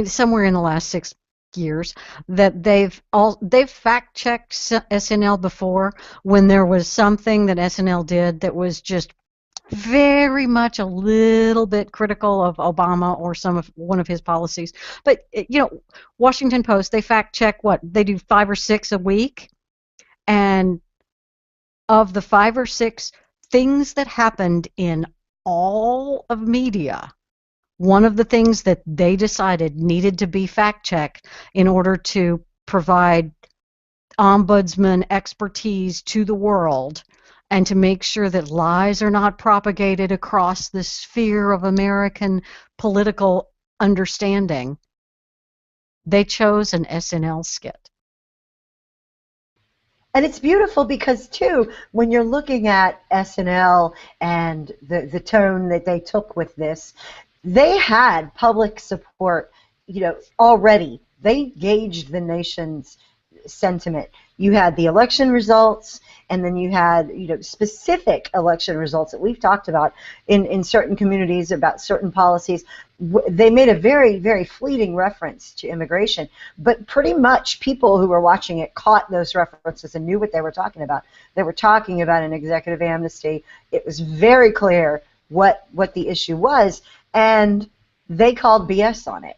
somewhere in the last 6 years that they've fact checked SNL before when there was something that SNL did that was just very much a little bit critical of Obama or one of his policies. But Washington Post, they fact check what they do 5 or 6 a week, and of the 5 or 6 things that happened in all of media, one of the things that they decided needed to be fact checked in order to provide ombudsman expertise to the world and to make sure that lies are not propagated across the sphere of American political understanding, they chose an SNL skit. And it's beautiful because, too, when you're looking at SNL and the tone that they took with this, they had public support, already. They gauged the nation's sentiment. You had the election results, and then you had, specific election results that we've talked about in certain communities about certain policies. They made a very, very fleeting reference to immigration, but pretty much people who were watching it caught those references and knew what they were talking about. They were talking about an executive amnesty. It was very clear what the issue was, and they called BS on it.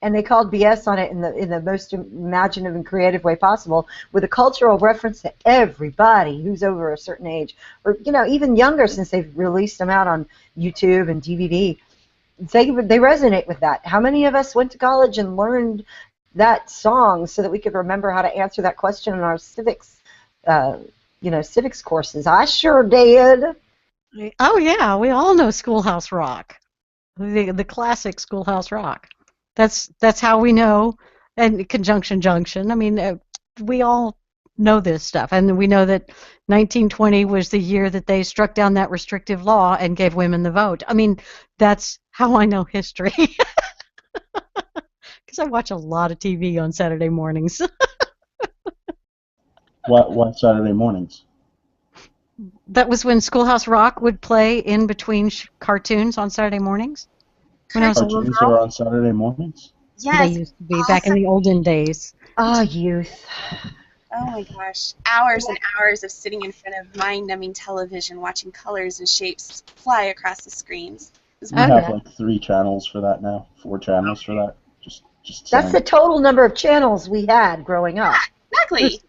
And they called BS on it in the most imaginative and creative way possible, with a cultural reference to everybody who's over a certain age, or even younger, since they've released them out on YouTube and DVD. They resonate with that. How many of us went to college and learned that song so that we could remember how to answer that question in our civics, civics courses? I sure did. Oh yeah, we all know Schoolhouse Rock, the classic Schoolhouse Rock. That's how we know, and Conjunction Junction. I mean, we all know this stuff, and we know that 1920 was the year that they struck down that restrictive law and gave women the vote. I mean, that's how I know history, because I watch a lot of TV on Saturday mornings. What Saturday mornings? That was when Schoolhouse Rock would play in between cartoons on Saturday mornings. When I was a little Cartoons girl, are on Saturday mornings. they Yes, used to be all back in the olden days. Ah, youth. Oh my gosh, hours and hours of sitting in front of mind-numbing television watching colors and shapes fly across the screens. It was We Oh have yeah. like 3 channels for that now, 4 channels for that. Just That's saying. the total number of channels we had growing up. exactly.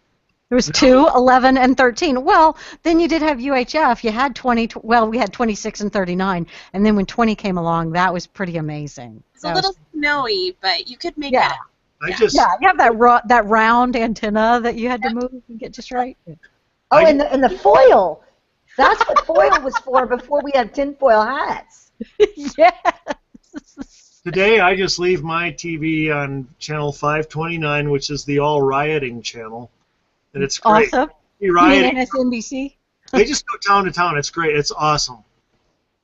There was 2, 11, and 13. Well, then you did have UHF. You had 20. Well, we had 26 and 39. And then when 20 came along, that was pretty amazing. It's a little snowy, but you could make Yeah. it. I Yeah. just Yeah, you have that round antenna that you had to move and get just right. Oh, I and the foil. That's what foil was for before we had tinfoil hats. Yes. Today I just leave my TV on channel 529, which is the all rioting channel, and it's great. Awesome. The You rioting, mean MSNBC? they just go town to town. It's great. It's awesome.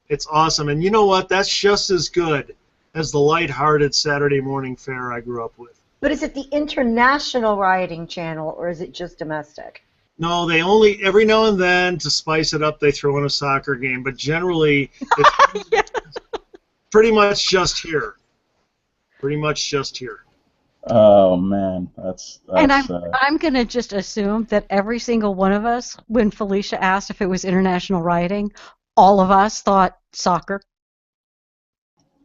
It's awesome. And you know what? That's just as good as the lighthearted Saturday morning fare I grew up with. But is it the international rioting channel or is it just domestic? No, they only, every now and then, to spice it up, they throw in a soccer game, but generally it's Yeah. pretty much just here. Pretty much just here. Oh man, that's And I'm gonna just assume that every single one of us, when Felicia asked if it was international rioting, all of us thought soccer.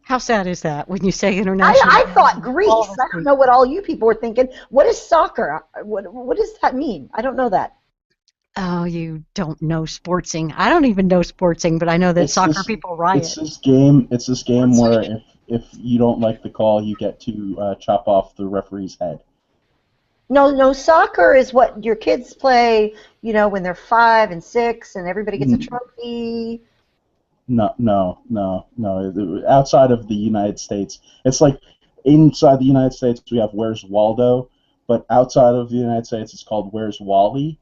How sad is that when you say international? I thought Greece. All of us I don't know what all you people were thinking. What is soccer? What does that mean? I don't know that. Oh, you don't know sportsing. I don't even know sportsing, but I know that It's soccer this- people riot. It's this game. It's this game where if you don't like the call, you get to chop off the referee's head. No, soccer is what your kids play, when they're 5 and 6 and everybody gets a trophy. No. Outside of the United States, it's like inside the United States we have Where's Waldo, but outside of the United States it's called Where's Wally.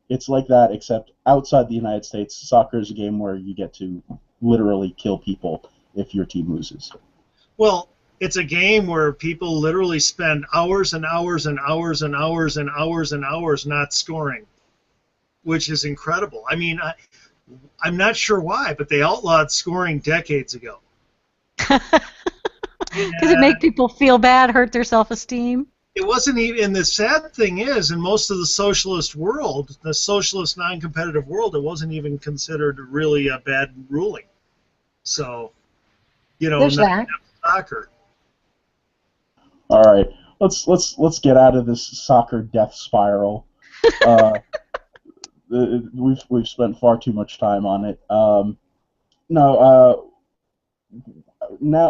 It's like that, except outside the United States, soccer is a game where you get to literally kill people if your team loses. Well, it's a game where people literally spend hours and hours and hours and hours and hours and hours not scoring, which is incredible. I mean, I'm not sure why, but they outlawed scoring decades ago. Does it make people feel bad, hurt their self-esteem? It wasn't even, and the sad thing is, in most of the socialist world, the socialist non-competitive world, it wasn't even considered really a bad ruling. So, There's that. soccer. All right, let's get out of this soccer death spiral. We've spent far too much time on it. Now,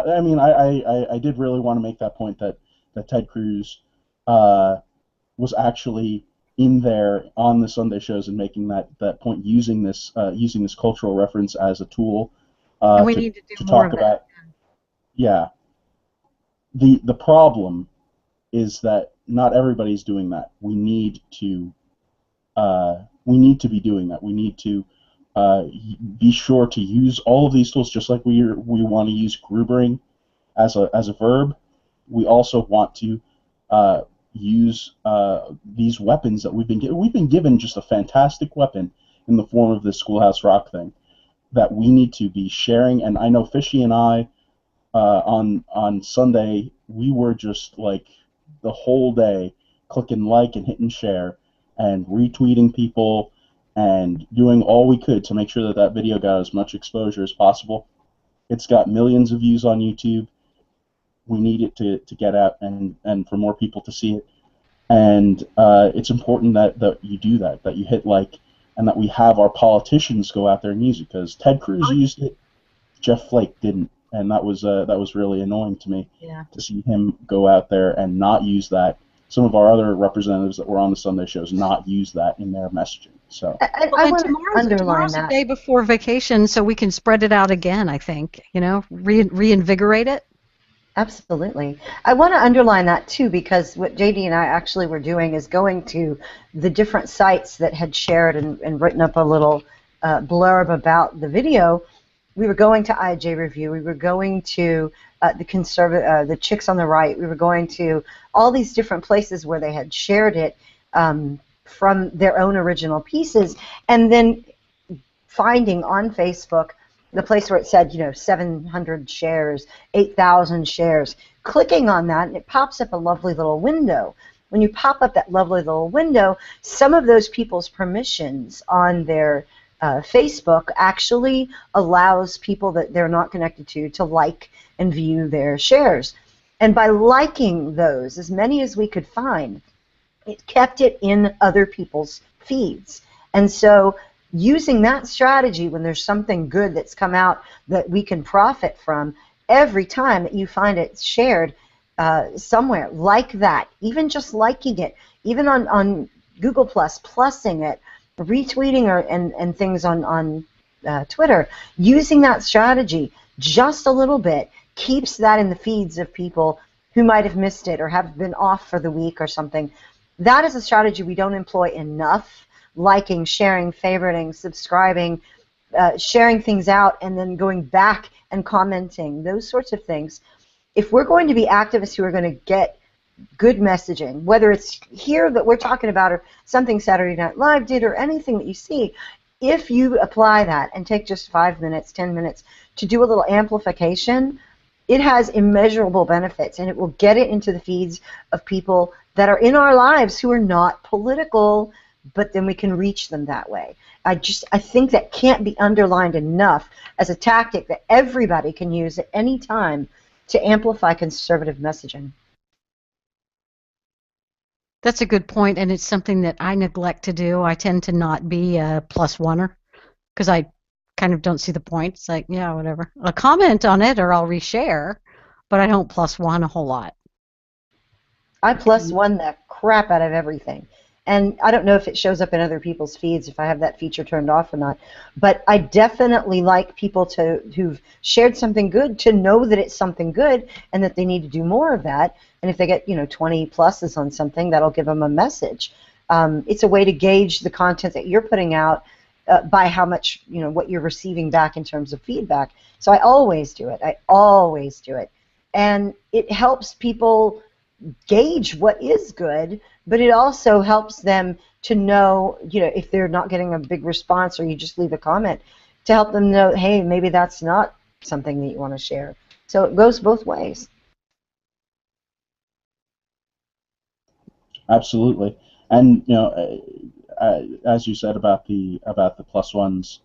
I mean, I did really want to make that point that Ted Cruz was actually in there on the Sunday shows and making that point, using this cultural reference as a tool And we need to do more talk of about. Yeah. The problem is that not everybody's doing that. We need to be doing that. We need to be sure to use all of these tools, just like we want to use Grubering as a verb. We also want to use these weapons that we've been given. We've been given just a fantastic weapon in the form of this Schoolhouse Rock thing that we need to be sharing. And I know Fishy and I on Sunday, we were just like the whole day clicking like and hitting share and retweeting people and doing all we could to make sure that video got as much exposure as possible. It's got millions of views on YouTube. We need it to get out and for more people to see it. And it's important that you do that you hit like, and that we have our politicians go out there and use it, because Ted Cruz used it, Jeff Flake didn't. And that was really annoying to me, to see him go out there and not use that. Some of our other representatives that were on the Sunday shows not use that in their messaging. So I want to underline tomorrow's that. the day before vacation, so we can spread it out again. I think reinvigorate it. Absolutely. I want to underline that too, because what JD and I actually were doing is going to the different sites that had shared and written up a little blurb about the video. We were going to IJ Review. We were going to the Chicks on the Right. We were going to all these different places where they had shared it from their own original pieces, and then finding on Facebook the place where it said, 700 shares, 8,000 shares, clicking on that, and it pops up a lovely little window. When you pop up that lovely little window, some of those people's permissions on their Facebook actually allows people that they're not connected to like and view their shares. And by liking those, as many as we could find, it kept it in other people's feeds. And so using that strategy when there's something good that's come out that we can profit from, every time that you find it shared somewhere like that, even just liking it, even on Google Plusing it, retweeting and things on Twitter, using that strategy just a little bit keeps that in the feeds of people who might have missed it or have been off for the week or something. That is a strategy we don't employ enough. Liking, sharing, favoriting, subscribing, sharing things out, and then going back and commenting, those sorts of things. If we're going to be activists who are going to get good messaging, whether it's here that we're talking about or something Saturday Night Live did or anything that you see, if you apply that and take just 5 minutes, 10 minutes to do a little amplification, it has immeasurable benefits, and it will get it into the feeds of people that are in our lives who are not political, but then we can reach them that way. I think that can't be underlined enough as a tactic that everybody can use at any time to amplify conservative messaging. That's a good point, and it's something that I neglect to do. I tend to not be a plus oneer because I kind of don't see the point. It's like, yeah, whatever. I'll comment on it or I'll reshare, but I don't plus one a whole lot. I plus one the crap out of everything. And I don't know if it shows up in other people's feeds if I have that feature turned off or not. But I definitely like people who've shared something good to know that it's something good and that they need to do more of that. And if they get 20 pluses on something, that'll give them a message. It's a way to gauge the content that you're putting out by how much what you're receiving back in terms of feedback. So I always do it. I always do it, and it helps people gauge what is good, but it also helps them to know, if they're not getting a big response or you just leave a comment, to help them know, hey, maybe that's not something that you want to share. So it goes both ways. Absolutely, and as you said about the plus ones,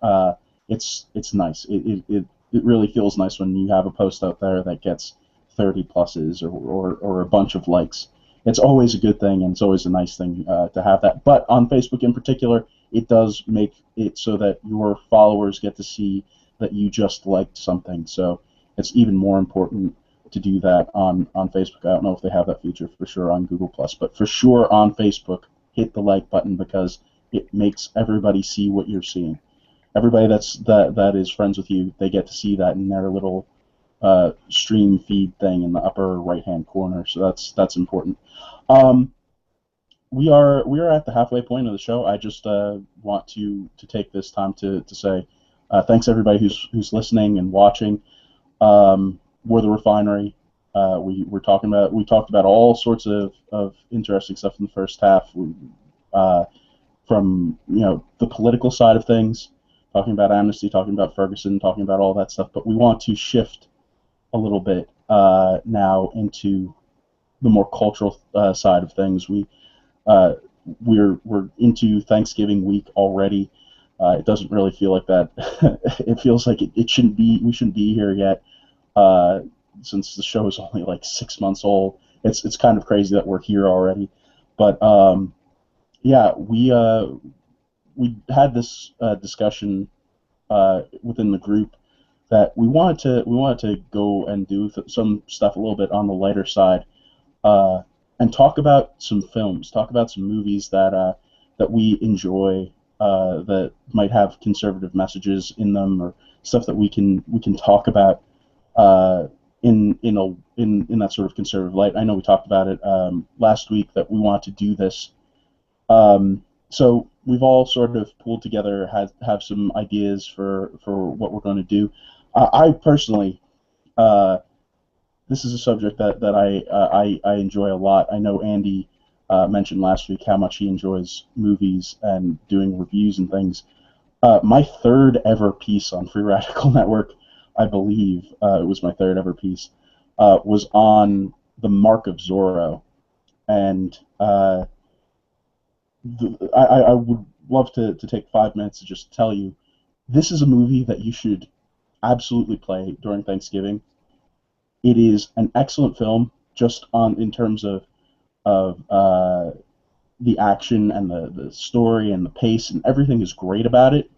it's nice. It really feels nice when you have a post out there that gets 30 pluses or a bunch of likes. It's always a good thing, and it's always a nice thing to have that. But on Facebook in particular, it does make it so that your followers get to see that you just liked something. So it's even more important to do that on Facebook. I don't know if they have that feature for sure on Google+, but for sure on Facebook, hit the like button because it makes everybody see what you're seeing. Everybody that is friends with you, they get to see that in their little stream feed thing in the upper right-hand corner. So that's important. We are at the halfway point of the show. I just want to take this time to say thanks everybody who's listening and watching. We're the Refinery. We talked about all sorts of interesting stuff in the first half. From the political side of things, talking about amnesty, talking about Ferguson, talking about all that stuff. But we want to shift a little bit now into the more cultural side of things. We're into Thanksgiving week already. It doesn't really feel like that. It feels like we shouldn't be here yet, since the show is only like 6 months old. It's kind of crazy that we're here already. But yeah, we had this discussion within the group that we wanted to go and do some stuff a little bit on the lighter side, and talk about some films, talk about some movies that we enjoy, that might have conservative messages in them, or stuff that we can talk about in that sort of conservative light. I know we talked about it last week that we want to do this. So we've all sort of pulled together, have some ideas for what we're going to do. I personally, this is a subject that I enjoy a lot. I know Andy mentioned last week how much he enjoys movies and doing reviews and things. My third ever piece on Free Radical Network, I believe it was my third ever piece, was on the Mark of Zorro, and I would love to take 5 minutes to just tell you this is a movie that you should absolutely play during Thanksgiving. It is an excellent film, just on in terms of the action and the story and the pace and everything is great about it.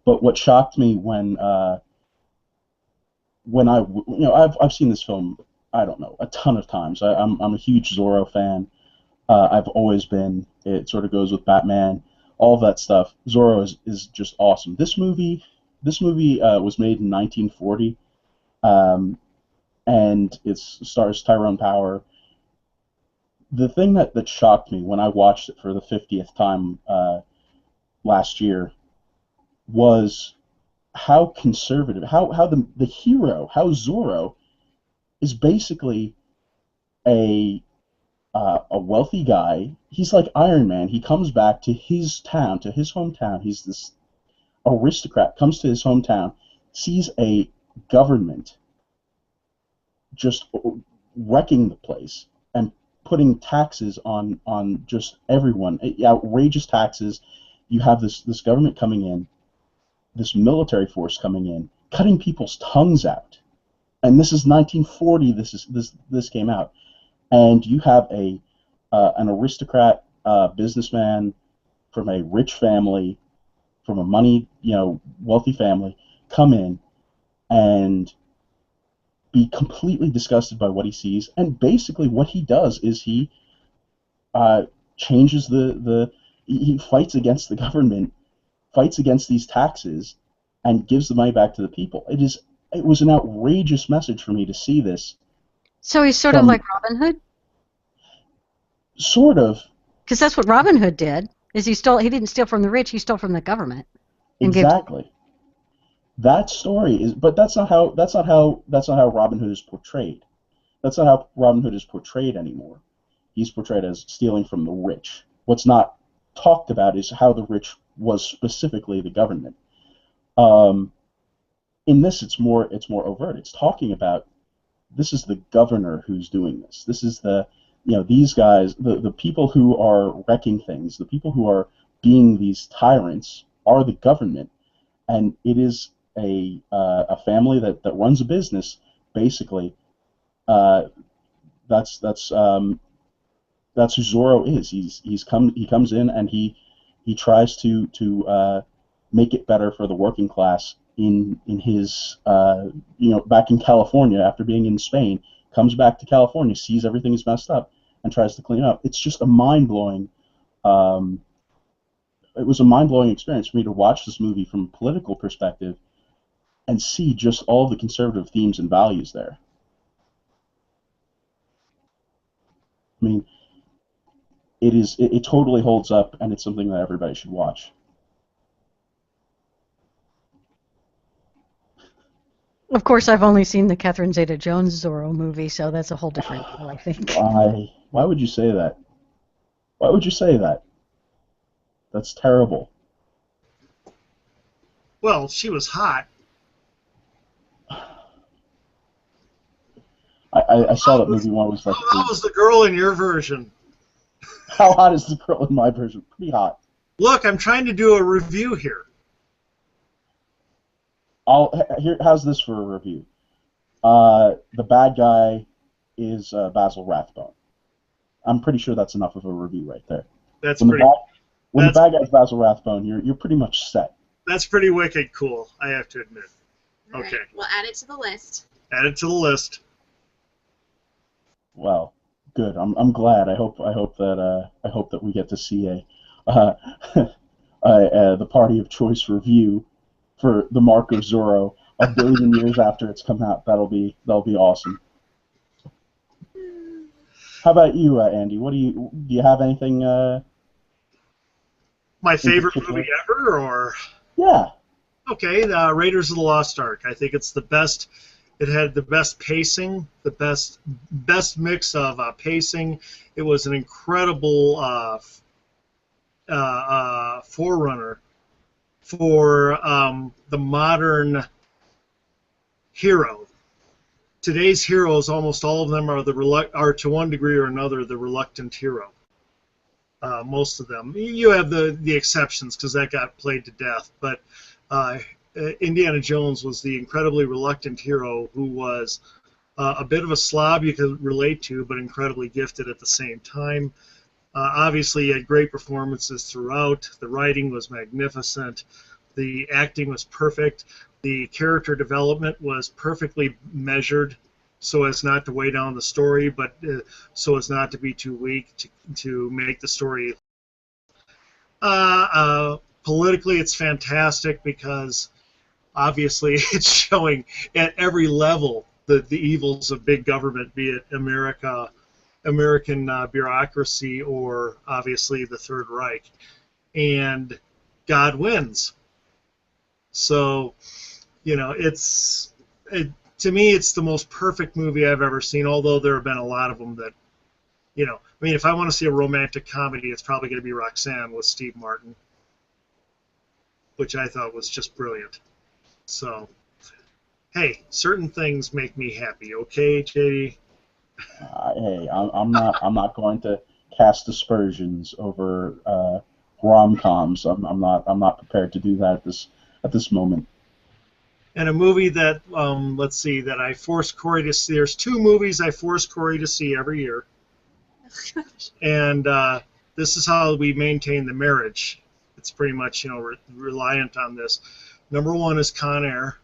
But what shocked me when I've seen this film, I don't know, a ton of times. I'm a huge Zorro fan. I've always been. It sort of goes with Batman, all of that stuff. Zorro is just awesome. This movie was made in 1940, um, and it stars Tyrone Power. The thing that shocked me when I watched it for the 50th time last year was how conservative, how the hero, how Zorro is basically a a wealthy guy. He's like Iron Man. He comes back to his town, to his hometown. He's this aristocrat, comes to his hometown, sees a government just wrecking the place and putting taxes on just everyone, outrageous taxes. You have this government coming in, this military force coming in, cutting people's tongues out. And this is 1940. This came out, and you have a an aristocrat businessman from a rich family, from a wealthy family, come in and be completely disgusted by what he sees. And basically, what he does is he changes he fights against the government, fights against these taxes, and gives the money back to the people. It was an outrageous message for me to see this. So he's sort of like Robin Hood? Sort of. Because that's what Robin Hood did. Is he didn't steal from the rich, he stole from the government. Exactly. That story is, but that's not how Robin Hood is portrayed. That's not how Robin Hood is portrayed anymore. He's portrayed as stealing from the rich. What's not talked about is how the rich was specifically the government. In this, it's more overt. It's talking about this is the governor who's doing this. This is these guys, the people who are wrecking things, the people who are being these tyrants are the government, and it is a family that runs a business basically. That's who Zorro is. He comes in and he tries to make it better for the working class in his back in California after being in Spain. Comes back to California, sees everything is messed up, and tries to clean up. It's just a mind-blowing. It was a mind-blowing experience for me to watch this movie from a political perspective and see just all the conservative themes and values there. I mean, it totally holds up, and it's something that everybody should watch. Of course, I've only seen the Catherine Zeta-Jones Zorro movie, so that's a whole different deal, I think. Why would you say that? Why would you say that? That's terrible. Well, she was hot. I saw that movie when I was like. How was the girl in your version? How hot is the girl in my version? Pretty hot. Look, I'm trying to do a review here. How's this for a review? The bad guy is Basil Rathbone. I'm pretty sure that's enough of a review right there. When the bad guy's Basil Rathbone, you're pretty much set. That's pretty wicked cool, I have to admit. All okay. Right, we'll add it to the list. Add it to the list. Well, good. I'm glad. I hope that we get to see the Party of Choice review for The Mark of Zorro a billion years after it's come out. That'll be awesome. How about you, Andy? Do you have anything? My favorite movie ever, or? Yeah. Okay, Raiders of the Lost Ark. I think it's the best. It had the best pacing, the best mix of pacing. It was an incredible forerunner for the modern hero. Today's heroes, almost all of them are to one degree or another the reluctant hero. Most of them. You have the exceptions because that got played to death, but Indiana Jones was the incredibly reluctant hero who was a bit of a slob you could relate to, but incredibly gifted at the same time. Obviously, he had great performances throughout. The writing was magnificent. The acting was perfect. The character development was perfectly measured so as not to weigh down the story, but so as not to be too weak to make the story. Politically, it's fantastic because obviously it's showing at every level the evils of big government, be it American bureaucracy or obviously the Third Reich. And God wins. So, to me, it's the most perfect movie I've ever seen, although there have been a lot of them that, if I want to see a romantic comedy, it's probably going to be Roxanne with Steve Martin, which I thought was just brilliant. So, hey, certain things make me happy, okay, JD? Hey, I'm not going to cast aspersions over rom-coms. I'm not prepared to do that at this moment. And a movie that let's see, that I force Corey to see. There's 2 movies I force Corey to see every year, and this is how we maintain the marriage. It's pretty much reliant on this. Number 1 is Con Air.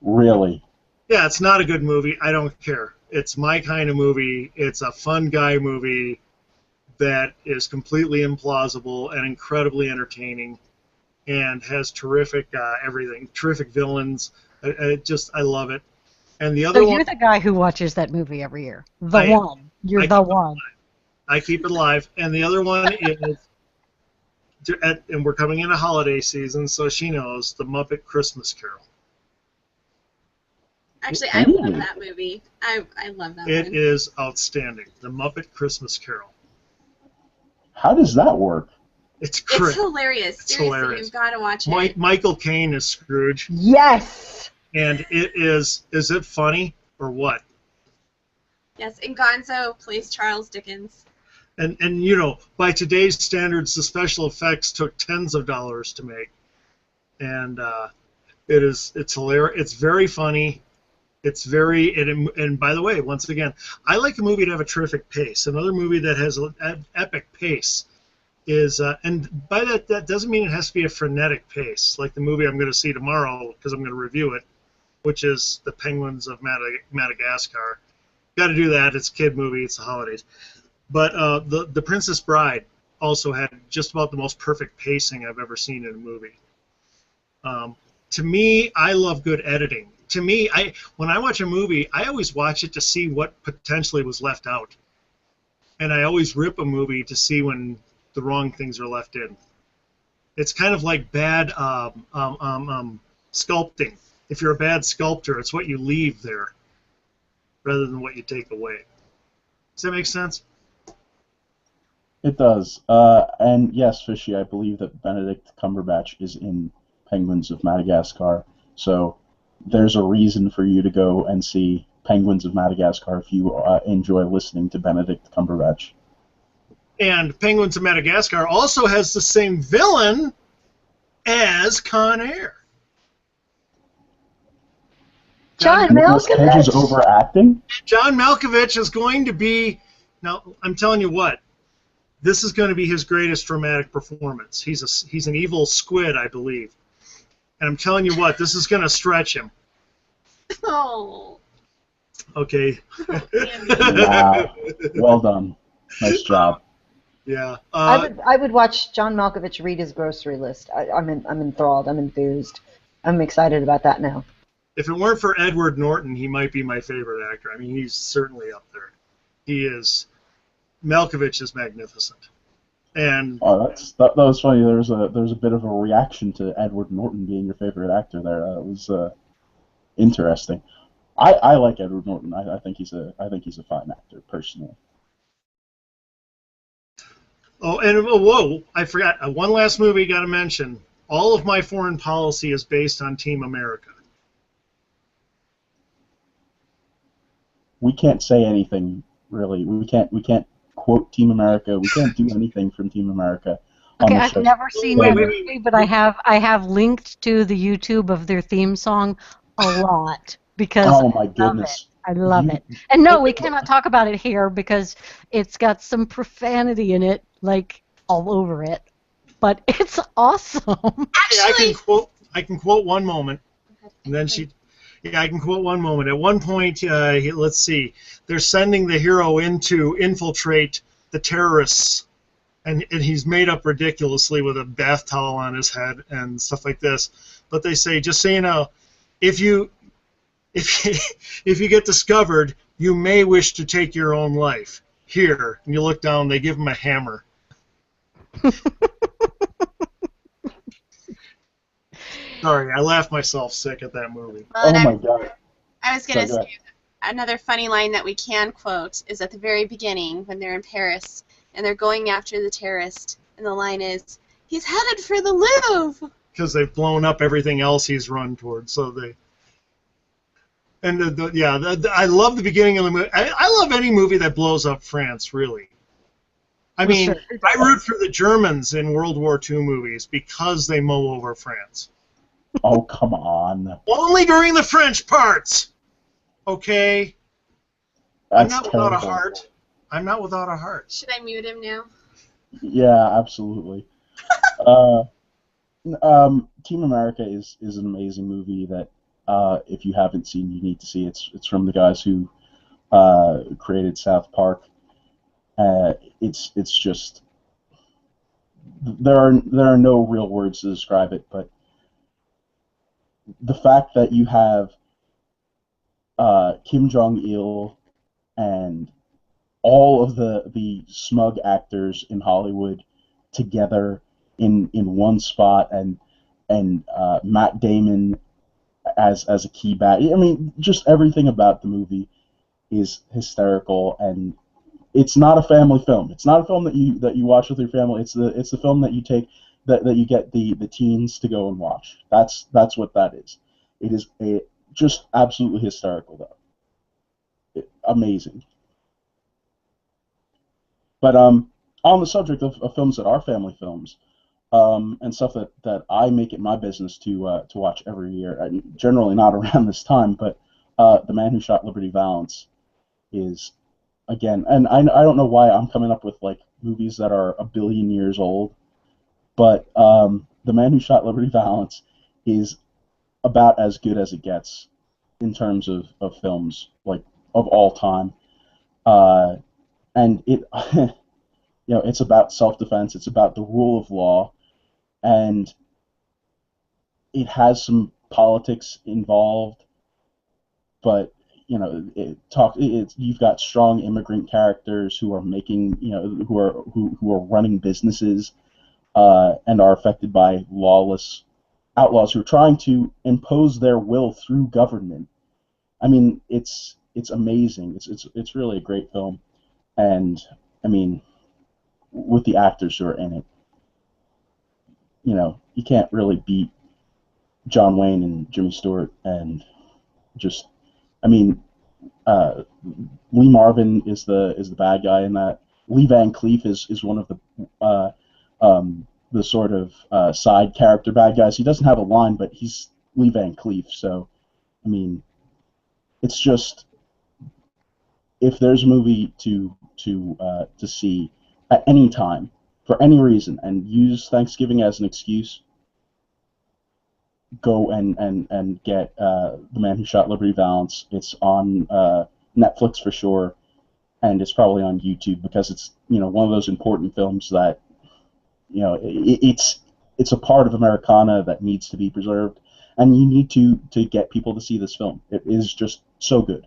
Really? Yeah, it's not a good movie. I don't care. It's my kind of movie. It's a fun guy movie that is completely implausible and incredibly entertaining, and has terrific everything, terrific villains. I love it. And the other So one, you're the guy who watches that movie every year. You're the one. I keep it alive. And the other one is, and we're coming into holiday season, so she knows, The Muppet Christmas Carol. Actually, I love that movie. I love that one. It is outstanding. The Muppet Christmas Carol. How does that work? It's great. It's hilarious. Seriously, hilarious. You've got to watch it. Michael Caine is Scrooge. Yes. And it is it funny or what? Yes, and Gonzo plays Charles Dickens. And by today's standards, the special effects took tens of dollars to make. And it's hilarious. It's very funny. It's and by the way, once again, I like a movie to have a terrific pace. Another movie that has an epic pace is, and by that doesn't mean it has to be a frenetic pace, like the movie I'm going to see tomorrow because I'm going to review it, which is The Penguins of Madagascar. Got to do that. It's a kid movie. It's the holidays. But the Princess Bride also had just about the most perfect pacing I've ever seen in a movie. To me, I love good editing. To me, when I watch a movie, I always watch it to see what potentially was left out. And I always rip a movie to see when the wrong things are left in. It's kind of like bad sculpting. If you're a bad sculptor, it's what you leave there rather than what you take away. Does that make sense? It does. And yes, Fishy, I believe that Benedict Cumberbatch is in Penguins of Madagascar. So there's a reason for you to go and see Penguins of Madagascar if you enjoy listening to Benedict Cumberbatch. And Penguins of Madagascar also has the same villain as Con Air. John Nicolas Cage is Malkovich. overacting? John Malkovich is going to be, now I'm telling you what, this is going to be his greatest dramatic performance. He's an evil squid, I believe. And I'm telling you what, this is going to stretch him. Oh. Okay. Wow. Well done. Nice job. Yeah. I would watch John Malkovich read his grocery list. I'm enthralled. I'm enthused. I'm excited about that now. If it weren't for Edward Norton, he might be my favorite actor. I mean, he's certainly up there. He is. Malkovich is magnificent. And that was funny. There was a bit of a reaction to Edward Norton being your favorite actor there. It was interesting. I like Edward Norton. I think he's a fine actor personally. Oh, and whoa! I forgot one last movie. Got to mention. All of my foreign policy is based on Team America. We can't say anything really. We can't quote Team America. We can't do anything from Team America on Okay, the I've show. never seen Wait, that wait, movie, but I have linked to the YouTube of their theme song a lot because Oh my I love it. goodness. I love You it. And no, we okay, cannot talk about it here because it's got some profanity in it, like all over it. But it's awesome. Actually, I can quote one moment, and then I can quote one moment. At one point, let's see, they're sending the hero in to infiltrate the terrorists, and he's made up ridiculously with a bath towel on his head and stuff like this. But they say, just so you know, if you if you get discovered, you may wish to take your own life. Here, and you look down, they give him a hammer. Sorry, I laughed myself sick at that movie. well, and Oh my God. I was going to Sorry, go say another funny line that we can quote is at the very beginning when they're in Paris and they're going after the terrorist, and the line is, "He's headed for the Louvre." Because they've blown up everything else he's run towards. So they, and I love the beginning of the movie. I love any movie that blows up France, really. I Well, mean, sure. I root for the Germans in World War II movies because they mow over France. Oh, come on. Only during the French parts. Okay? I'm That's not without a terrible. heart. I'm not without a heart. Should I mute him now? Yeah, absolutely. Team America is an amazing movie that if you haven't seen, you need to see. It's from the guys who created South Park. It's just there are no real words to describe it, but the fact that you have Kim Jong-il and all of the smug actors in Hollywood together in one spot, and Matt Damon as a key bad. I mean, just everything about the movie is hysterical, and it's not a family film. It's not a film that you watch with your family. It's the film that you take that you get the teens to go and watch. That's what that is. It is just absolutely hysterical though. Amazing. But on the subject of films that are family films, and stuff that I make it my business to watch every year, and generally not around this time, but The Man Who Shot Liberty Valance is, again, and I don't know why I'm coming up with like movies that are a billion years old, but The Man Who Shot Liberty Valance is about as good as it gets in terms of films, like, of all time. And it, it's about self-defense. It's about the rule of law, and it has some politics involved, but you've got strong immigrant characters who are making, who are running businesses, and are affected by lawless outlaws who are trying to impose their will through government. I mean, it's amazing. It's really a great film, and I mean, with the actors who are in it, you can't really beat John Wayne and Jimmy Stewart, and just, I mean, Lee Marvin is the bad guy in that. Lee Van Cleef is one of the sort of side character bad guys. He doesn't have a line, but he's Lee Van Cleef. So, I mean, it's just, if there's a movie to see at any time for any reason, and use Thanksgiving as an excuse, go and get The Man Who Shot Liberty Valance. It's on Netflix for sure, and it's probably on YouTube, because it's one of those important films that it's a part of Americana that needs to be preserved, and you need to get people to see this film. It is just so good.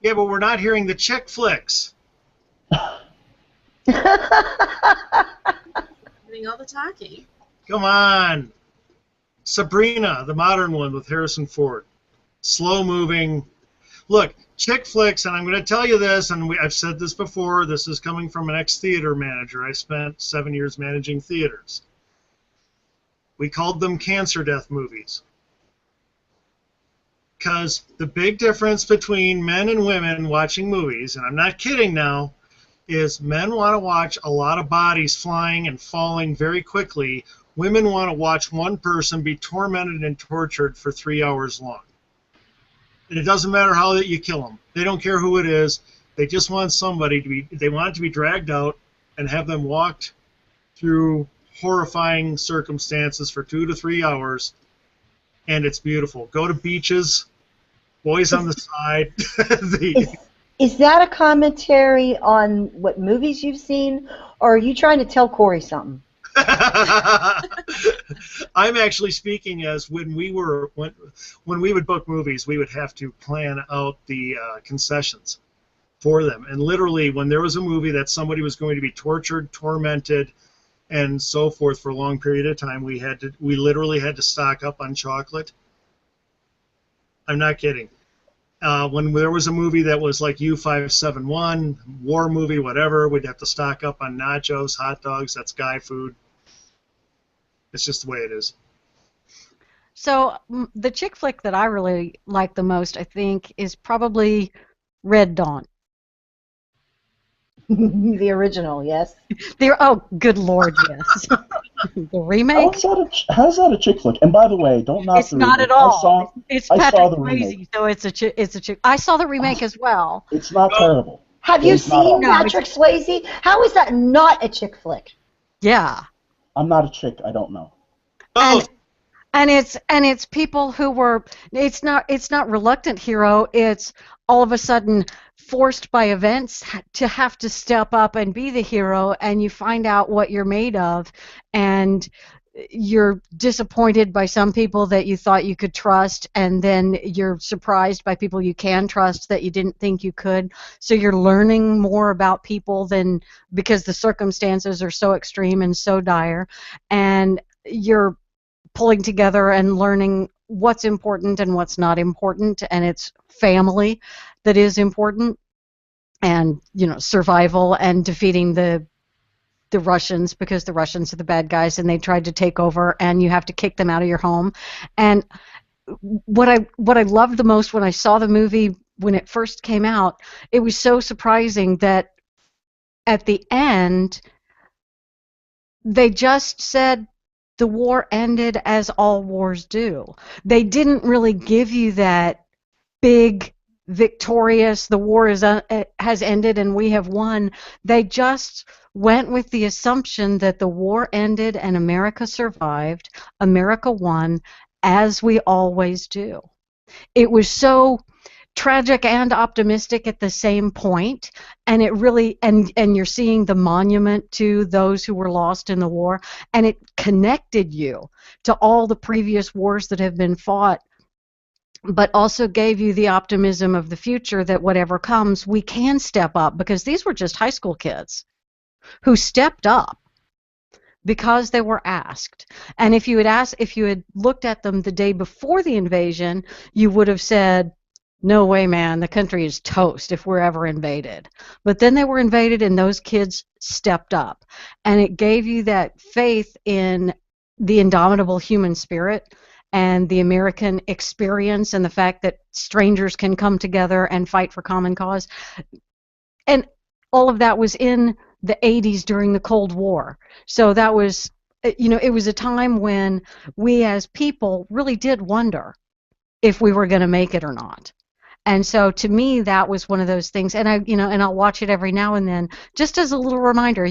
Yeah, but we're not hearing the chick flicks. Doing all the talking. Come on. Sabrina, the modern one with Harrison Ford. Slow moving. Look, chick flicks, and I'm going to tell you this, and I've said this before, this is coming from an ex-theater manager. I spent 7 years managing theaters. We called them cancer death movies. Because the big difference between men and women watching movies, and I'm not kidding now, is men want to watch a lot of bodies flying and falling very quickly. Women want to watch one person be tormented and tortured for 3 hours long. And it doesn't matter how that you kill them. They don't care who it is. They just want somebody to be, they want it to be dragged out and have them walked through horrifying circumstances for 2 to 3 hours. And it's beautiful. Go to beaches, boys on the side. Is that a commentary on what movies you've seen, or are you trying to tell Corey something? I'm actually speaking as when we would book movies, we would have to plan out the concessions for them. And literally, when there was a movie that somebody was going to be tortured, tormented, and so forth for a long period of time, we literally had to stock up on chocolate. I'm not kidding. When there was a movie that was like U-571, war movie, whatever, we'd have to stock up on nachos, hot dogs. That's guy food. It's just the way it is. So the chick flick that I really like the most, I think, is probably Red Dawn. The original, yes. Oh, good Lord, yes. The remake. How's that a chick flick? And by the way, don't knock it's the not remake. at all. It's I Patrick saw the Swayze, remake. so it's a chick. I saw the remake as well. It's not terrible. Have you seen Patrick Swayze? How is that not a chick flick? Yeah. I'm not a chick. I don't know. Oh. And it's people who were. It's not reluctant hero. It's all of a sudden forced by events to have to step up and be the hero, and you find out what you're made of, and you're disappointed by some people that you thought you could trust, and then you're surprised by people you can trust that you didn't think you could. So you're learning more about people than because the circumstances are so extreme and so dire, and you're pulling together and learning what's important and what's not important, and it's family that is important, and survival and defeating the Russians, because the Russians are the bad guys and they tried to take over and you have to kick them out of your home. And what I loved the most when I saw the movie when it first came out, it was so surprising that at the end they just said the war ended as all wars do. They didn't really give you that big victorious, the war has ended and we have won. They just went with the assumption that the war ended and America survived, America won, as we always do. It was so tragic and optimistic at the same point, and it really, and you're seeing the monument to those who were lost in the war, and it connected you to all the previous wars that have been fought, but also gave you the optimism of the future that whatever comes, we can step up, because these were just high school kids who stepped up because they were asked. And if you had looked at them the day before the invasion, you would have said, no way, man, the country is toast if we're ever invaded. But then they were invaded and those kids stepped up. And it gave you that faith in the indomitable human spirit and the American experience and the fact that strangers can come together and fight for common cause. And all of that was in the 80s during the Cold War. So that was, it was a time when we as people really did wonder if we were going to make it or not. And so to me, that was one of those things. And and I'll watch it every now and then, just as a little reminder,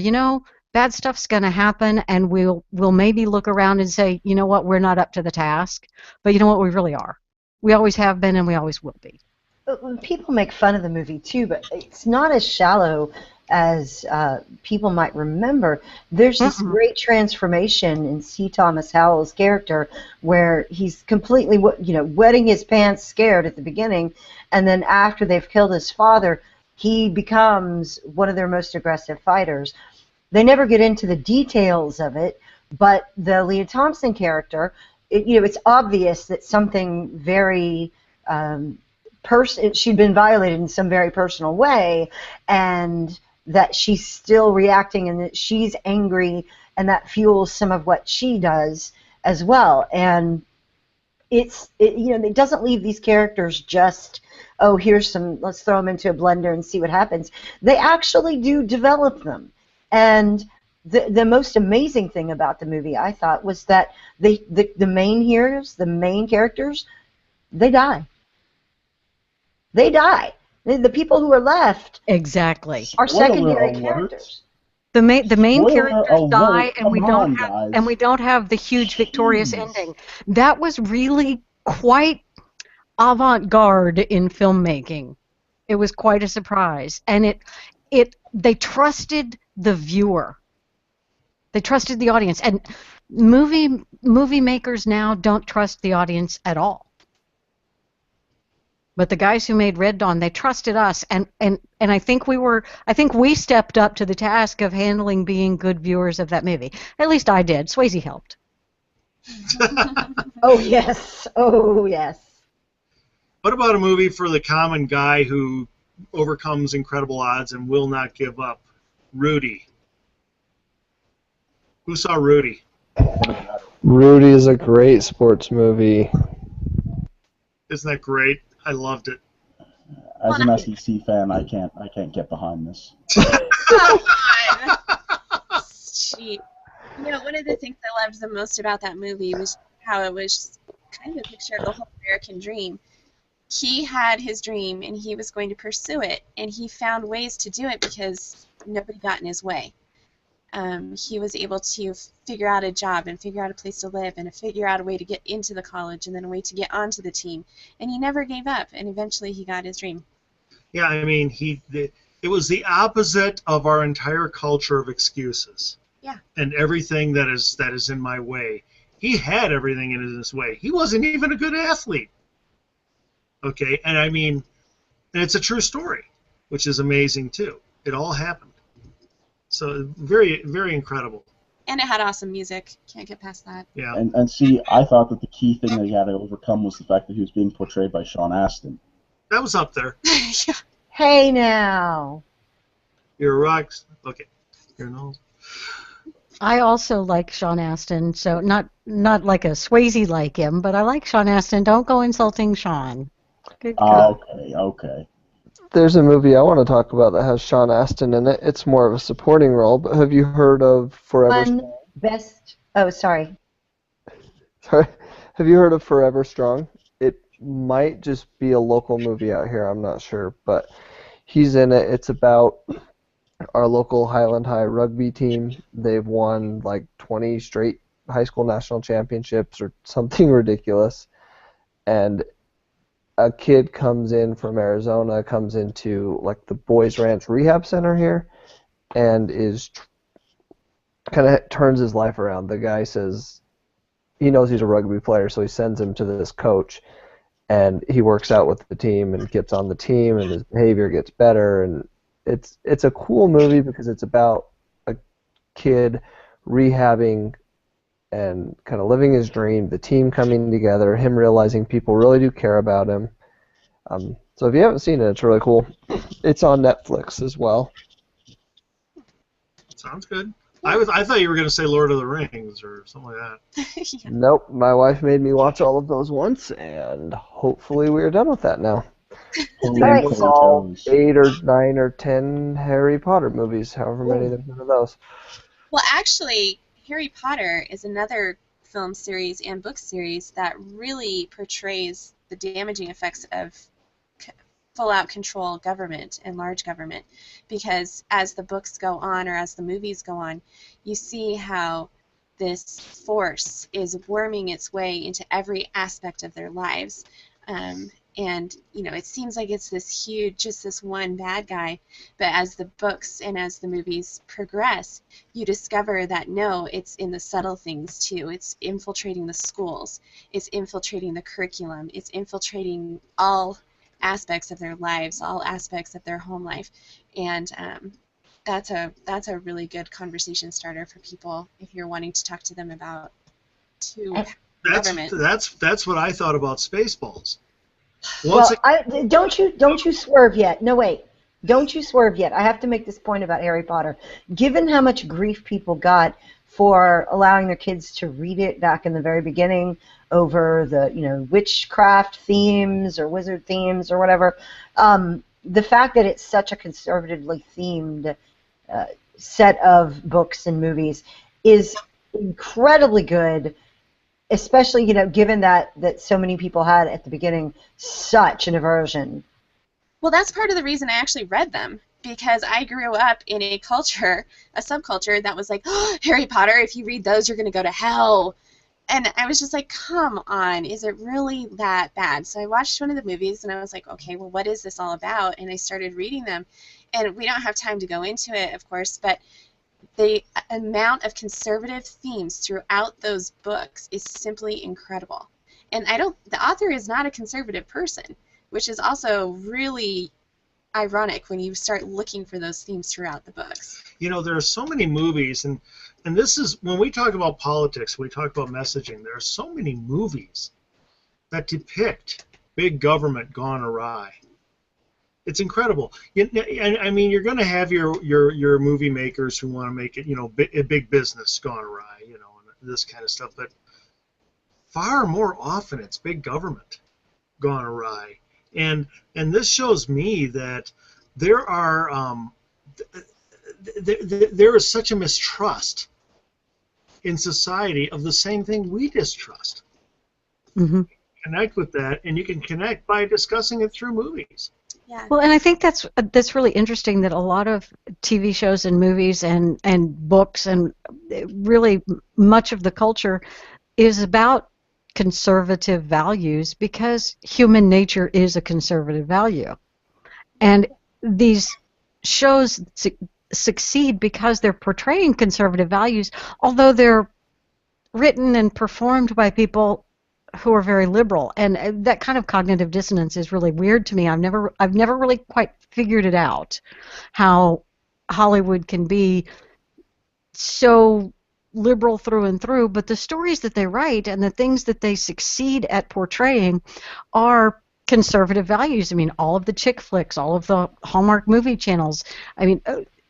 bad stuff's going to happen, and we'll maybe look around and say, you know what, we're not up to the task. But you know what, we really are. We always have been, and we always will be. People make fun of the movie too, but it's not as shallow as people might remember. There's this great transformation in C. Thomas Howell's character where he's completely, wetting his pants scared at the beginning, and then after they've killed his father, he becomes one of their most aggressive fighters. They never get into the details of it, but the Leah Thompson character, it's obvious that something very she'd been violated in some very personal way, and that she's still reacting and that she's angry, and that fuels some of what she does. as well. And it doesn't leave these characters just, oh, let's throw them into a blender and see what happens. They actually do develop them. And the most amazing thing about the movie, I thought, was that the main heroes, the main characters, they die. They die. The people who are left Exactly. are Spoiler secondary alert. characters. The main Spoiler characters die, alert. and we Come don't on, have guys. and we don't have the huge victorious Jeez. ending. That was really quite avant-garde in filmmaking. It was quite a surprise, and they trusted the viewer. They trusted the audience, and movie makers now don't trust the audience at all. But the guys who made Red Dawn, they trusted us, and I think we stepped up to the task of handling being good viewers of that movie. At least I did. Swayze helped. Oh yes. Oh yes. What about a movie for the common guy who overcomes incredible odds and will not give up? Rudy. Who saw Rudy? Rudy is a great sports movie. Isn't that great? I loved it. As an SEC fan, I can't get behind this. Come on. Gee. One of the things I loved the most about that movie was how it was kind of a picture of the whole American dream. He had his dream, and he was going to pursue it, and he found ways to do it because nobody got in his way. He was able to figure out a job and figure out a place to live and figure out a way to get into the college and then a way to get onto the team. And he never gave up, and eventually he got his dream. Yeah, I mean, it was the opposite of our entire culture of excuses. Yeah. And everything that is in my way. He had everything in his way. He wasn't even a good athlete. Okay, and I mean, and it's a true story, which is amazing too. It all happened. So very, very incredible. And it had awesome music. Can't get past that. Yeah. And see, I thought that the key thing that he had to overcome was the fact that he was being portrayed by Sean Astin. That was up there. Yeah. Hey now. You're rocks. Okay. You're no. I also like Sean Astin, so not like a Swayze like him, but I like Sean Astin. Don't go insulting Sean. Good God. Okay. There's a movie I want to talk about that has Sean Astin in it. It's more of a supporting role, but have you heard of Forever Strong? Oh, sorry. Sorry. Have you heard of Forever Strong? It might just be a local movie out here, I'm not sure, but he's in it. It's about our local Highland High rugby team. They've won like 20 straight high school national championships or something ridiculous. And a kid comes in from Arizona, comes into like the Boys Ranch Rehab Center here, and is kind of turns his life around. The guy says he knows he's a rugby player, so he sends him to this coach, and he works out with the team and gets on the team, and his behavior gets better. And it's a cool movie because it's about a kid rehabbing and kind of living his dream, the team coming together, him realizing people really do care about him. So if you haven't seen it, it's really cool. It's on Netflix as well. Sounds good. I thought you were going to say Lord of the Rings or something like that. Yeah. Nope, my wife made me watch all of those once, and hopefully we're done with that now. Right. It's all 8 or 9 or 10 Harry Potter movies, however many there's been of those. Well, actually, Harry Potter is another film series and book series that really portrays the damaging effects of full-out control government and large government, because as the books go on or as the movies go on, you see how this force is worming its way into every aspect of their lives. And, it seems like it's this huge, just this one bad guy, but as the books and as the movies progress, you discover that no, it's in the subtle things too. It's infiltrating the schools. It's infiltrating the curriculum. It's infiltrating all aspects of their lives, all aspects of their home life. And that's a really good conversation starter for people if you're wanting to talk to them about government. That's what I thought about Spaceballs. Don't you swerve yet. No, wait. Don't you swerve yet. I have to make this point about Harry Potter. Given how much grief people got for allowing their kids to read it back in the very beginning over the, witchcraft themes or wizard themes or whatever, the fact that it's such a conservatively themed set of books and movies is incredibly good, especially, given that so many people had at the beginning such an aversion. Well, that's part of the reason I actually read them, because I grew up in a culture, a subculture that was like, oh, Harry Potter, if you read those, you're going to go to hell. And I was just like, come on, is it really that bad? So I watched one of the movies, and I was like, okay, well, what is this all about? And I started reading them. And we don't have time to go into it, of course, but the amount of conservative themes throughout those books is simply incredible. And the author is not a conservative person, which is also really ironic when you start looking for those themes throughout the books. There are so many movies, and this is, when we talk about politics, we talk about messaging, there are so many movies that depict big government gone awry. It's incredible. I mean, you're going to have your movie makers who want to make it, a big business gone awry, and this kind of stuff, but far more often it's big government gone awry. And this shows me that there is such a mistrust in society of the same thing we distrust. Mm-hmm. Connect with that, and you can connect by discussing it through movies. Yeah. Well, and I think that's really interesting that a lot of TV shows and movies and books and really much of the culture is about conservative values, because human nature is a conservative value. And these shows succeed because they're portraying conservative values, although they're written and performed by people who are very liberal. And that kind of cognitive dissonance is really weird to me. I've never really quite figured it out, how Hollywood can be so liberal through and through, but the stories that they write and the things that they succeed at portraying are conservative values. I mean, all of the chick flicks, all of the Hallmark movie channels, I mean,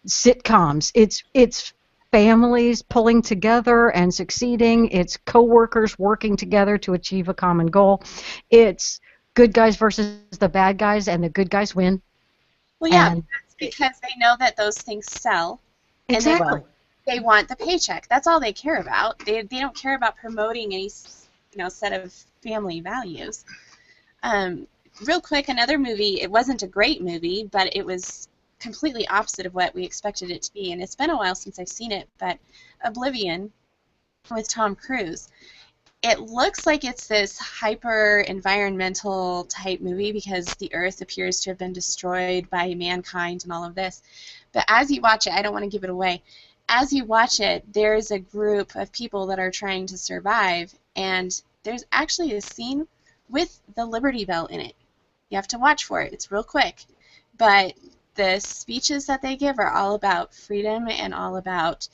sitcoms, it's families pulling together and succeeding, it's co-workers working together to achieve a common goal, it's good guys versus the bad guys, and the good guys win. Well, yeah, that's because they know that those things sell. Exactly. And they want the paycheck. That's all they care about. They don't care about promoting any set of family values. Real quick, another movie, it wasn't a great movie, but it was completely opposite of what we expected it to be, and it's been a while since I've seen it, but Oblivion with Tom Cruise. It looks like it's this hyper-environmental type movie because the Earth appears to have been destroyed by mankind and all of this. But as you watch it, I don't want to give it away, as you watch it, there's a group of people that are trying to survive, and there's actually a scene with the Liberty Bell in it. You have to watch for it. It's real quick. But the speeches that they give are all about freedom and all about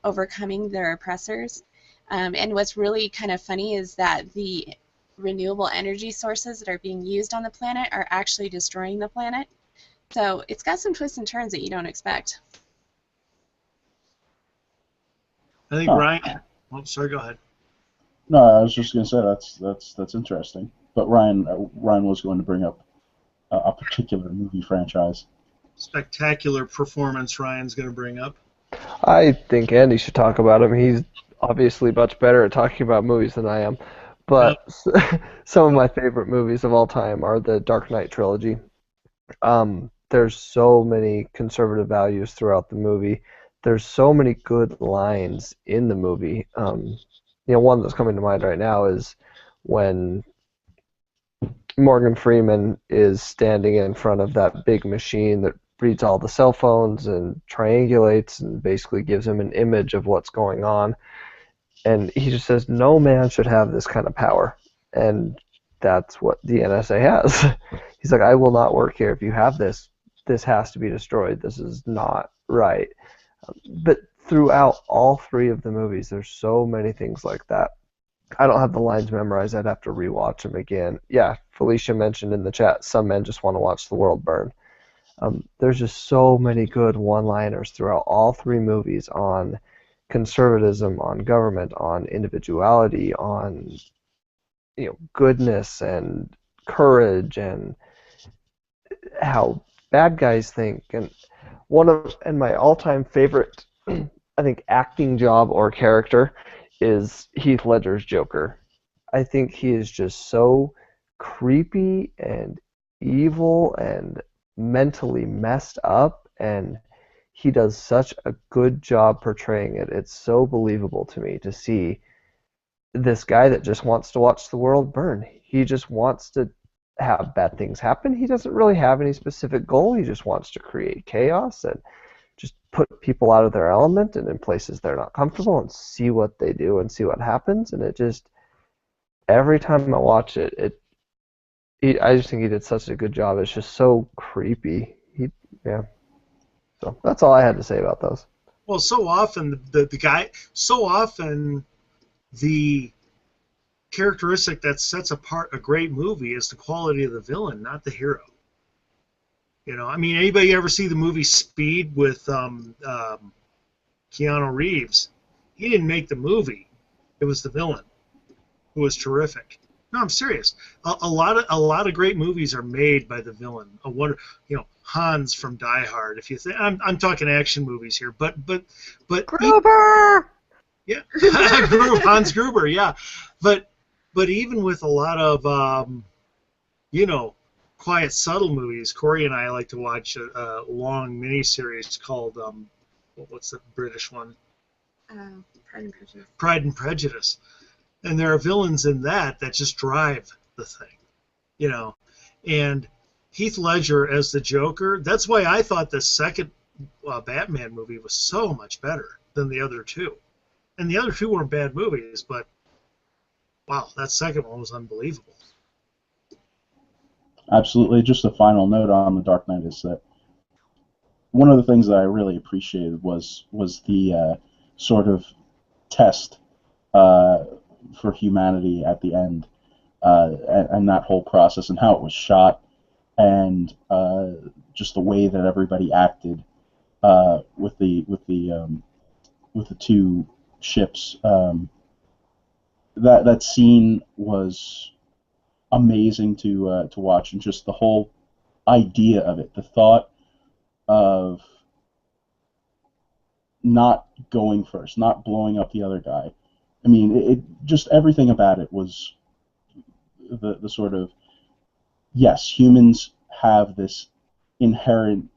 overcoming their oppressors. And what's really kind of funny is that the renewable energy sources that are being used on the planet are actually destroying the planet. So it's got some twists and turns that you don't expect. I think Ryan. Oh, sorry. Go ahead. No, I was just going to say that's interesting. But Ryan was going to bring up a particular movie franchise. Spectacular performance Ryan's going to bring up. I think Andy should talk about him. He's obviously much better at talking about movies than I am. But some of my favorite movies of all time are the Dark Knight trilogy. There's so many conservative values throughout the movie. There's so many good lines in the movie. One that's coming to mind right now is when Morgan Freeman is standing in front of that big machine that reads all the cell phones and triangulates and basically gives him an image of what's going on. And he just says, no man should have this kind of power. And that's what the NSA has. He's like, I will not work here if you have this. This has to be destroyed. This is not right. But throughout all three of the movies, there's so many things like that. I don't have the lines memorized. I'd have to rewatch them again. Yeah, Felicia mentioned in the chat, some men just want to watch the world burn. There's just so many good one-liners throughout all three movies on conservatism, on government, on individuality, on goodness and courage, and how bad guys think. And my all-time favorite, I think, acting job or character is Heath Ledger's Joker. I think he is just so creepy and evil and mentally messed up, and he does such a good job portraying it. It's so believable to me to see this guy that just wants to watch the world burn. He just wants to have bad things happen. He doesn't really have any specific goal. He just wants to create chaos and just put people out of their element and in places they're not comfortable and see what they do and see what happens. And it just, every time I watch it, I just think he did such a good job. It's just so creepy. Yeah. So that's all I had to say about those. Well, so often the characteristic that sets apart a great movie is the quality of the villain, not the hero. I mean, anybody ever see the movie Speed with Keanu Reeves? He didn't make the movie; it was the villain who was terrific. No, I'm serious. A lot of great movies are made by the villain. Hans from Die Hard. If you think, I'm talking action movies here, but Gruber. Yeah, Hans Gruber. Yeah, but even with a lot of quiet, subtle movies, Corey and I like to watch a long miniseries called what's the British one? Pride and Prejudice. Pride and Prejudice. And there are villains in that just drive the thing, And Heath Ledger as the Joker, that's why I thought the second Batman movie was so much better than the other two. And the other two weren't bad movies, but wow, that second one was unbelievable. Absolutely. Just a final note on The Dark Knight is that one of the things that I really appreciated was the sort of test for humanity at the end, and that whole process and how it was shot, and just the way that everybody acted with the two ships. That scene was amazing to watch, and just the whole idea of it, the thought of not going first, not blowing up the other guy. I mean, it just everything about it was the sort of, yes, humans have this inherent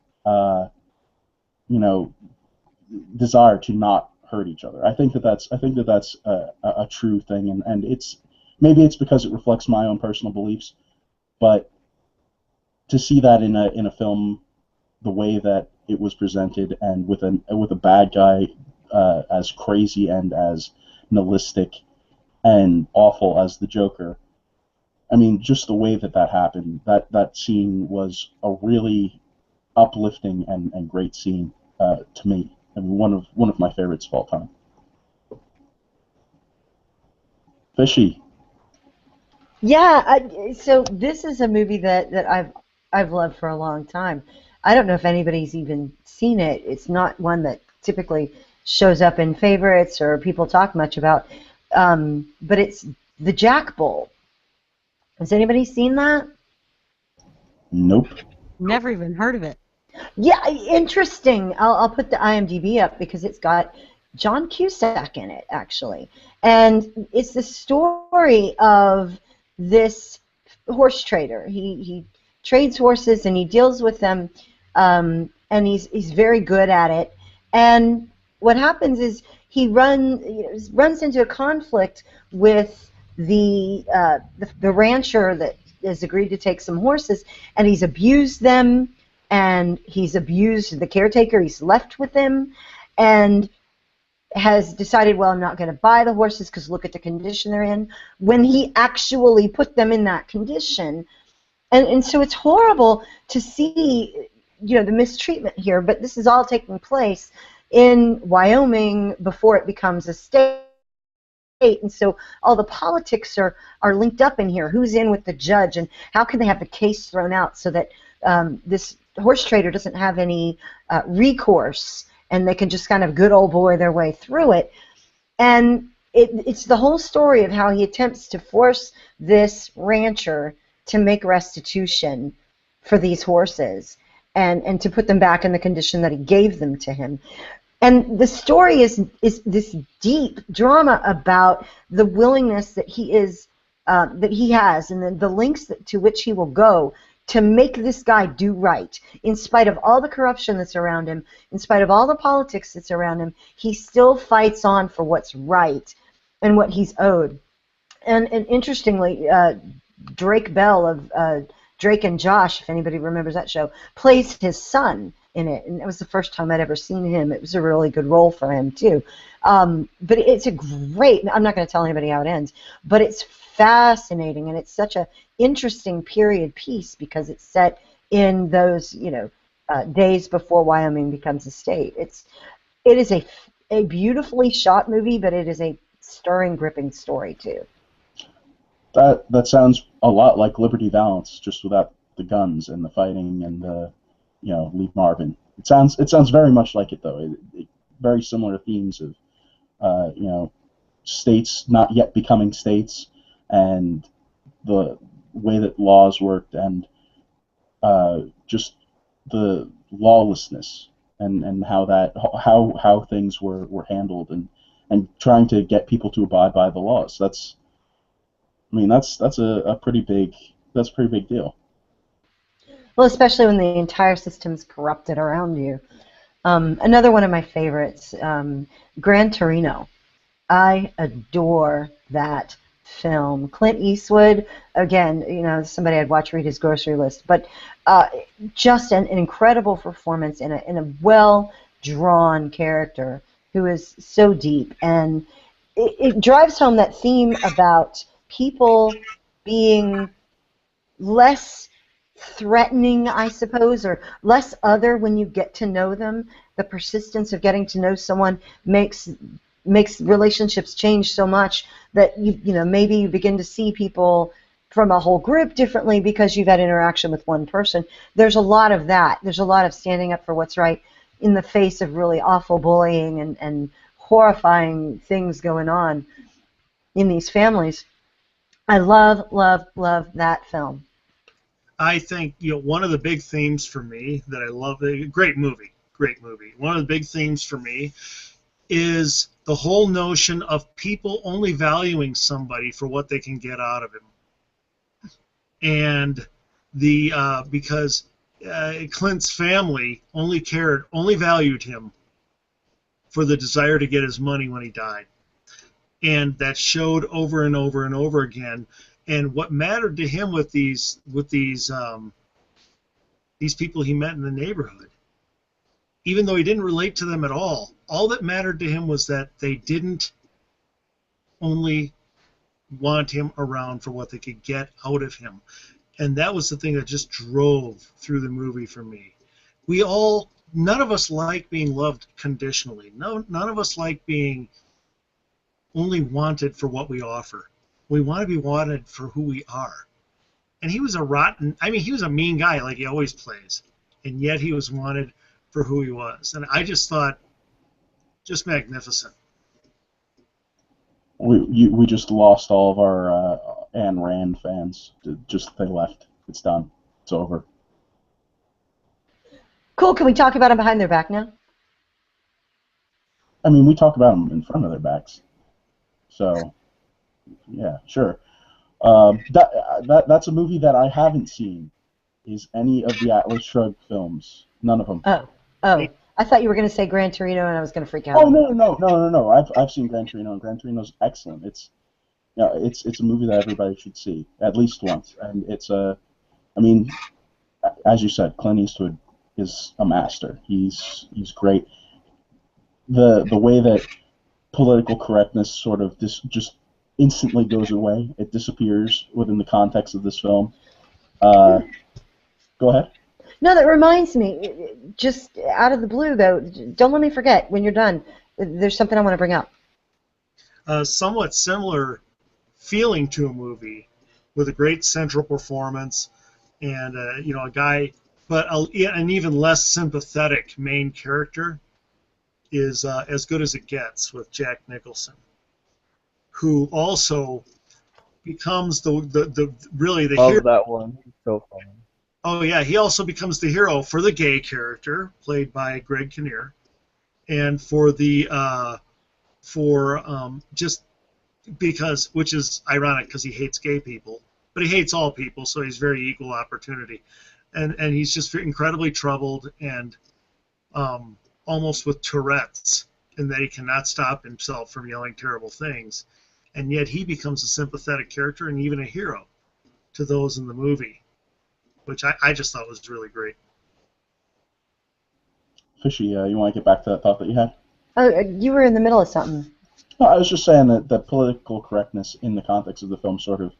desire to not hurt each other. I think that's a true thing, and maybe it's because it reflects my own personal beliefs, but to see that in a film the way that it was presented, and with a bad guy as crazy and as nihilistic and awful as the Joker, I mean, just the way that happened, that scene was a really uplifting and great scene to me, and one of my favorites of all time. Fishy. Yeah, so this is a movie that I've loved for a long time. I don't know if anybody's even seen it. It's not one that typically shows up in favorites or people talk much about, but it's The Jack Bull. Has anybody seen that? Nope. Never even heard of it. Yeah, interesting. I'll put the IMDb up because it's got John Cusack in it, actually. And it's the story of this horse trader. He trades horses and he deals with them, and he's very good at it. And what happens is he runs into a conflict with the rancher that has agreed to take some horses, and he's abused them, and he's abused the caretaker he's left with him, and has decided, well, I'm not going to buy the horses because look at the condition they're in, when he actually put them in that condition. And so it's horrible to see, the mistreatment here, but this is all taking place in Wyoming before it becomes a state. And so all the politics are linked up in here. Who's in with the judge, and how can they have the case thrown out so that this horse trader doesn't have any recourse, and they can just kind of good old boy their way through it. And it's the whole story of how he attempts to force this rancher to make restitution for these horses and to put them back in the condition that he gave them to him. And the story is this deep drama about the willingness that he has and the lengths to which he will go to make this guy do right. In spite of all the corruption that's around him, in spite of all the politics that's around him, he still fights on for what's right and what he's owed. And interestingly, Drake Bell of Drake and Josh, if anybody remembers that show, plays his son in it, and it was the first time I'd ever seen him. It was a really good role for him too. But it's a great, I'm not going to tell anybody how it ends, but it's fascinating, and it's such a interesting period piece because it's set in those days before Wyoming becomes a state. It is a beautifully shot movie, but it is a stirring, gripping story too. That sounds a lot like Liberty Valance, just without the guns and the fighting and the Lee Marvin. It sounds very much like it though. Very similar themes of states not yet becoming states and the way that laws worked and just the lawlessness and how things were handled and trying to get people to abide by the laws. That's a pretty big deal. Well, especially when the entire system's corrupted around you. Another one of my favorites, Gran Torino. I adore that film. Clint Eastwood, again, somebody I'd watch read his grocery list, but just an incredible performance in a well-drawn character who is so deep. And it drives home that theme about people being less threatening, I suppose, or less other when you get to know them. The persistence of getting to know someone makes relationships change so much that maybe you begin to see people from a whole group differently because you've had interaction with one person. There's a lot of that. There's a lot of standing up for what's right in the face of really awful bullying and horrifying things going on in these families. I love, love, love that film. I think one of the big themes for me that I love, great movie. One of the big themes for me is the whole notion of people only valuing somebody for what they can get out of him, and because Clint's family only valued him for the desire to get his money when he died, and that showed over and over and over again. And what mattered to him with these people he met in the neighborhood, even though he didn't relate to them at all that mattered to him was that they didn't only want him around for what they could get out of him. And that was the thing that just drove through the movie for me. None of us like being loved conditionally. None of us like being only wanted for what we offer. We want to be wanted for who we are. And he was he was a mean guy like he always plays. And yet he was wanted for who he was. And I just thought, just magnificent. We just lost all of our Ayn Rand fans. They left. It's done. It's over. Cool. Can we talk about them behind their back now? We talk about them in front of their backs. So, yeah, sure. That's a movie that I haven't seen. Is any of the Atlas Shrugged films? None of them. Oh. I thought you were going to say Gran Torino, and I was going to freak out. Oh no! I've seen Gran Torino, and Gran Torino's excellent. It's a movie that everybody should see at least once, and it's as you said, Clint Eastwood is a master. He's great. The way that political correctness sort of just instantly goes away. It disappears within the context of this film. Go ahead. No, that reminds me, just out of the blue, though, don't let me forget when you're done. There's something I want to bring up. Somewhat similar feeling to a movie with a great central performance and, a guy but an even less sympathetic main character is As Good as It Gets with Jack Nicholson, who also becomes the really the hero. Love that one. It's so funny. Oh yeah, he also becomes the hero for the gay character played by Greg Kinnear, and for the just because, which is ironic because he hates gay people, but he hates all people, so he's very equal opportunity, and he's just incredibly troubled and almost with Tourette's, in that he cannot stop himself from yelling terrible things, and yet he becomes a sympathetic character and even a hero to those in the movie, which I just thought was really great. Fishy, you want to get back to that thought that you had? Oh, you were in the middle of something. No, I was just saying that political correctness in the context of the film, sort of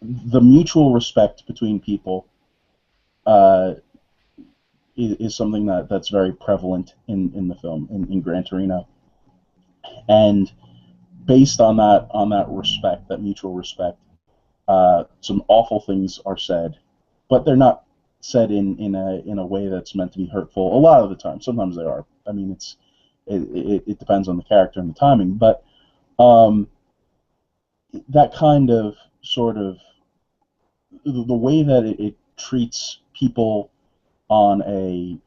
the mutual respect between people, is something that's very prevalent in the film, in Gran Torino. And based on that respect, that mutual respect, some awful things are said, but they're not said in a way that's meant to be hurtful. A lot of the time, sometimes they are. I mean, it depends on the character and the timing, but that kind of sort of the way that it treats people on a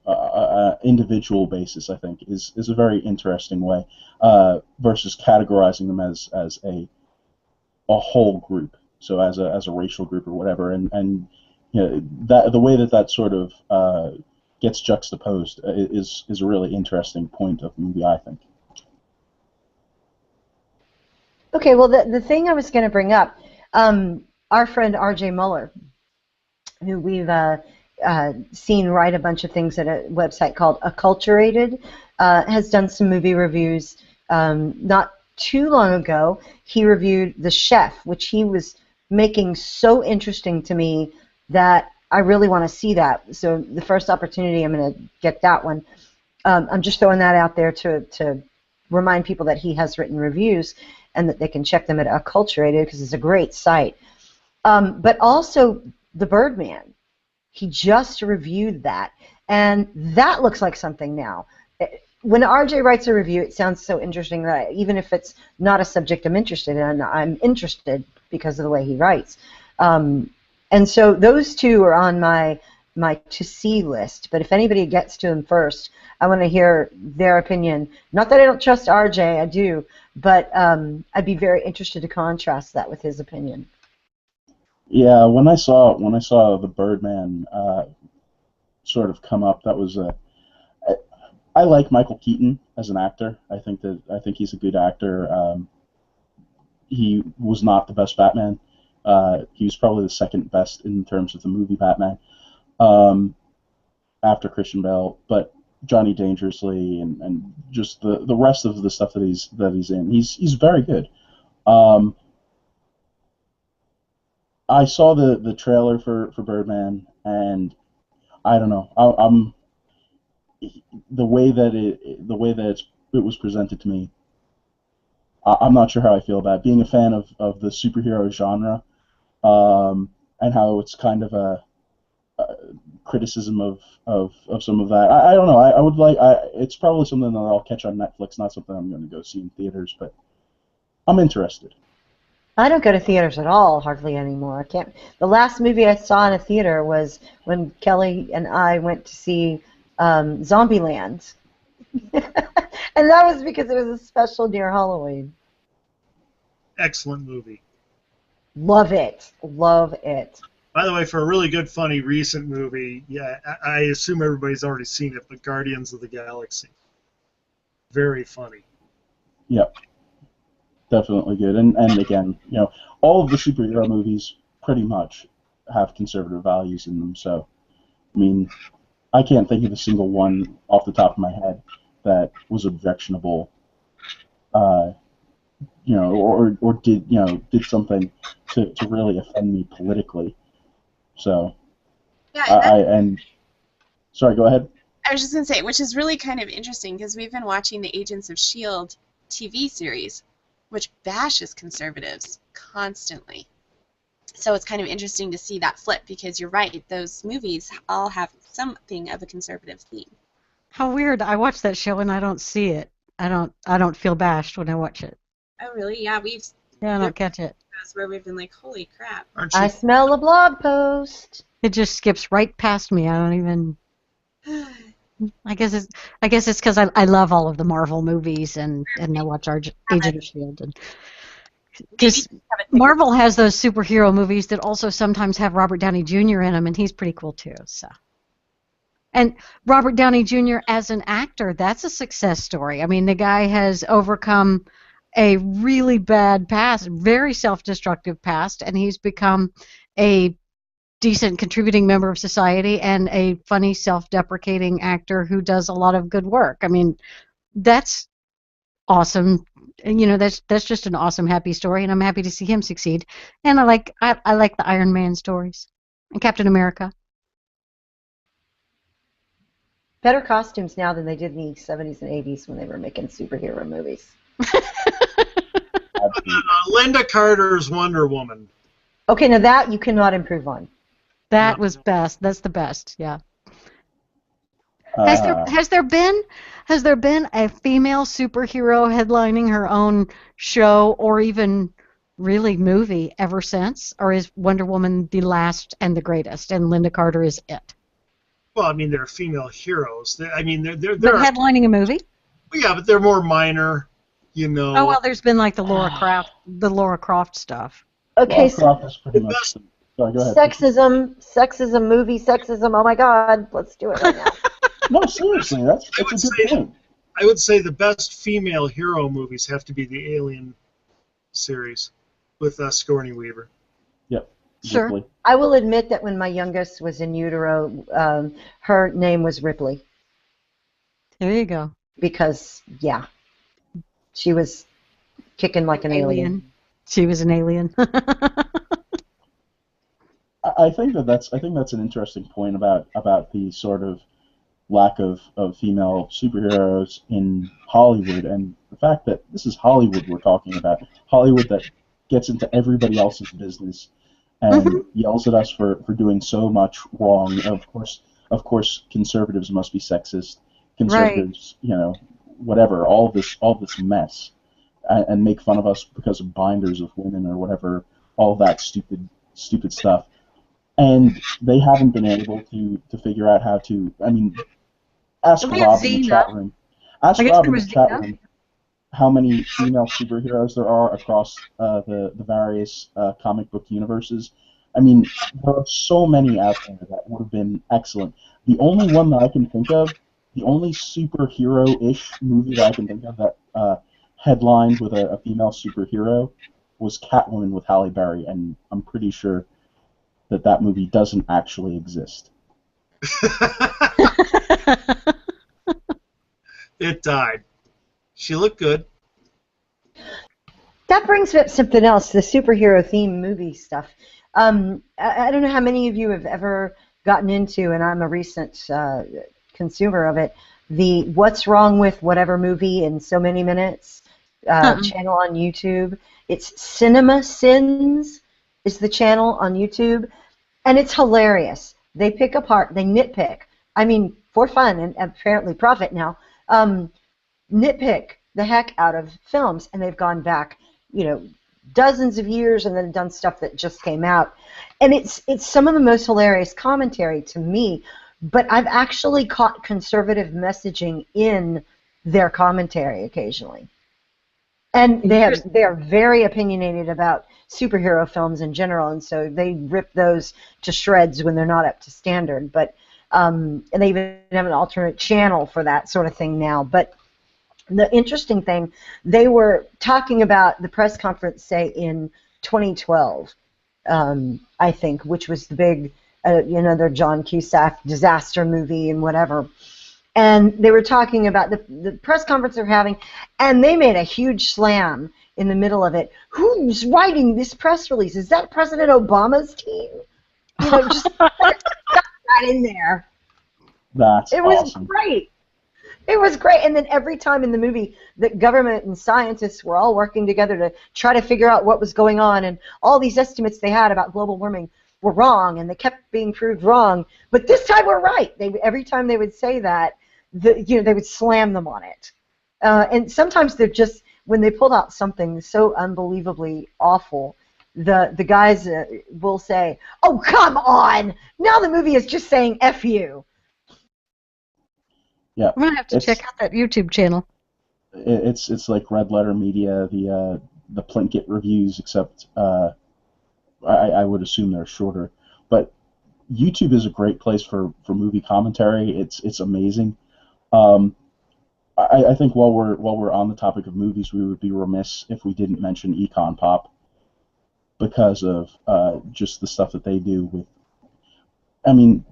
individual basis, I think, is a very interesting way, versus categorizing them as a whole group, so as a racial group or whatever, and you know, that the way that sort of gets juxtaposed is a really interesting point of the movie, I think. Okay, well, the thing I was going to bring up, our friend R.J. Muller, who we've seen write a bunch of things at a website called Acculturated, has done some movie reviews. Not too long ago, he reviewed The Chef, which he was making so interesting to me that I really want to see that. So the first opportunity, I'm going to get that one. I'm just throwing that out there to remind people that he has written reviews and that they can check them at Acculturated because it's a great site. But also The Birdman. He just reviewed that, and that looks like something now. When RJ writes a review, it sounds so interesting that even if it's not a subject I'm interested in, I'm interested because of the way he writes. And so those two are on my to-see list, but if anybody gets to them first, I want to hear their opinion. Not that I don't trust RJ, I do, but I'd be very interested to contrast that with his opinion. Yeah, when I saw The Birdman sort of come up, that was I like Michael Keaton as an actor. I think he's a good actor. He was not the best Batman. He was probably the second best in terms of the movie Batman, after Christian Bale. But Johnny Dangerously and just the rest of the stuff that he's in, he's very good. I saw the trailer for Birdman, and I don't know. I'm the way that it was presented to me. I'm not sure how I feel about it. Being a fan of the superhero genre, and how it's kind of a criticism of some of that. I don't know. I would like. It's probably something that I'll catch on Netflix. Not something I'm going to go see in theaters, but I'm interested. I don't go to theaters at all, hardly anymore. I can't. The last movie I saw in a theater was when Kelly and I went to see Zombieland, and that was because it was a special near Halloween. Excellent movie. Love it, love it. By the way, for a really good, funny, recent movie, yeah, I assume everybody's already seen it, but Guardians of the Galaxy. Very funny. Yep. Definitely good. And again, all of the superhero movies pretty much have conservative values in them. So, I mean, I can't think of a single one off the top of my head that was objectionable, or did something to really offend me politically. So, Yeah, sorry, go ahead. I was just going to say, which is really kind of interesting because we've been watching the Agents of S.H.I.E.L.D. TV series, which bashes conservatives constantly. So it's kind of interesting to see that flip, because you're right, those movies all have something of a conservative theme. How weird. I watch that show and I don't see it. I don't feel bashed when I watch it. Oh, really? Yeah, Yeah, I don't catch it. shows where we've been like, holy crap. Aren't I you? smell a blog post. It just skips right past me. I don't even. I guess it's because I love all of the Marvel movies and I watch Agent of Shield and because Marvel has those superhero movies that also sometimes have Robert Downey Jr. in them, and he's pretty cool too. So, and Robert Downey Jr. as an actor, that's a success story. I mean, the guy has overcome a really bad past, very self-destructive past, and he's become a decent contributing member of society and a funny self-deprecating actor who does a lot of good work. I mean, that's awesome. And, that's just an awesome happy story, and I'm happy to see him succeed. And I like the Iron Man stories and Captain America. Better costumes now than they did in the 70s and 80s when they were making superhero movies. Linda Carter's Wonder Woman. Okay, now that you cannot improve on. That was best. That's the best. Yeah. Uh, Has there been a female superhero headlining her own show or even really movie ever since, or is Wonder Woman the last and the greatest, and Linda Carter is it? Well, I mean, they're female heroes. They're But headlining a movie? yeah, but they're more minor, you know. Oh well, there's been like the Laura Croft stuff. Okay, Croft is pretty much. Sorry, go ahead. sexism, movie sexism. Oh my God, let's do it right now. No, seriously, that's a good point. I would say the best female hero movies have to be the Alien series with Sigourney Weaver. Yep. Sure. Ripley. I will admit that when my youngest was in utero, her name was Ripley There you go. because, yeah, she was kicking like an alien. She was an alien. I think that's an interesting point about the sort of lack of female superheroes in Hollywood, and the fact that this is Hollywood we're talking about. Hollywood that gets into everybody else's business and yells at us for doing so much wrong. Of course, conservatives must be sexist. Conservatives, whatever, all this mess, and make fun of us because of binders of women or whatever, all that stupid stuff. And they haven't been able to figure out how to. I mean, ask Rob in the chat room. Ask Rob in the chat room how many female superheroes there are across the various comic book universes. I mean, there are so many out there that would have been excellent. The only one that I can think of, the only superhero-ish movie that I can think of that headlined with a female superhero was Catwoman with Halle Berry, and I'm pretty sure that movie doesn't actually exist. It died. She looked good. That brings up something else, the superhero theme movie stuff. I don't know how many of you have ever gotten into, and I'm a recent consumer of it, the What's Wrong with Whatever Movie in So Many Minutes channel on YouTube. It's Cinema Sins is the channel on YouTube, and it's hilarious. They pick apart, they nitpick, I mean, for fun and apparently profit now, nitpick the heck out of films, and they've gone back, dozens of years and then done stuff that just came out. And it's some of the most hilarious commentary to me, but I've actually caught conservative messaging in their commentary occasionally. And they are very opinionated about superhero films in general, and so they rip those to shreds when they're not up to standard. But and they even have an alternate channel for that sort of thing now. But the interesting thing, they were talking about the press conference, say, in 2012, I think, which was the big, their John Cusack disaster movie and whatever. And they were talking about the press conference they're having, and they made a huge slam in the middle of it. Who's writing this press release? Is that President Obama's team? Just got that in there. That's it was awesome. Great. It was great. And then every time in the movie, the government and scientists were all working together to try to figure out what was going on, and all these estimates they had about global warming were wrong, and they kept being proved wrong. But this time we're right. Every time they would say that, they would slam them on it. And sometimes they're just, when they pulled out something so unbelievably awful, the guys will say, "Oh, come on! Now the movie is just saying F you." Yeah, I'm gonna have to check out that YouTube channel. It's like Red Letter Media, the Plinkett reviews, except I would assume they're shorter. But YouTube is a great place for movie commentary. It's amazing. I think while we're on the topic of movies, we would be remiss if we didn't mention Econ Pop, because of just the stuff that they do with. I mean,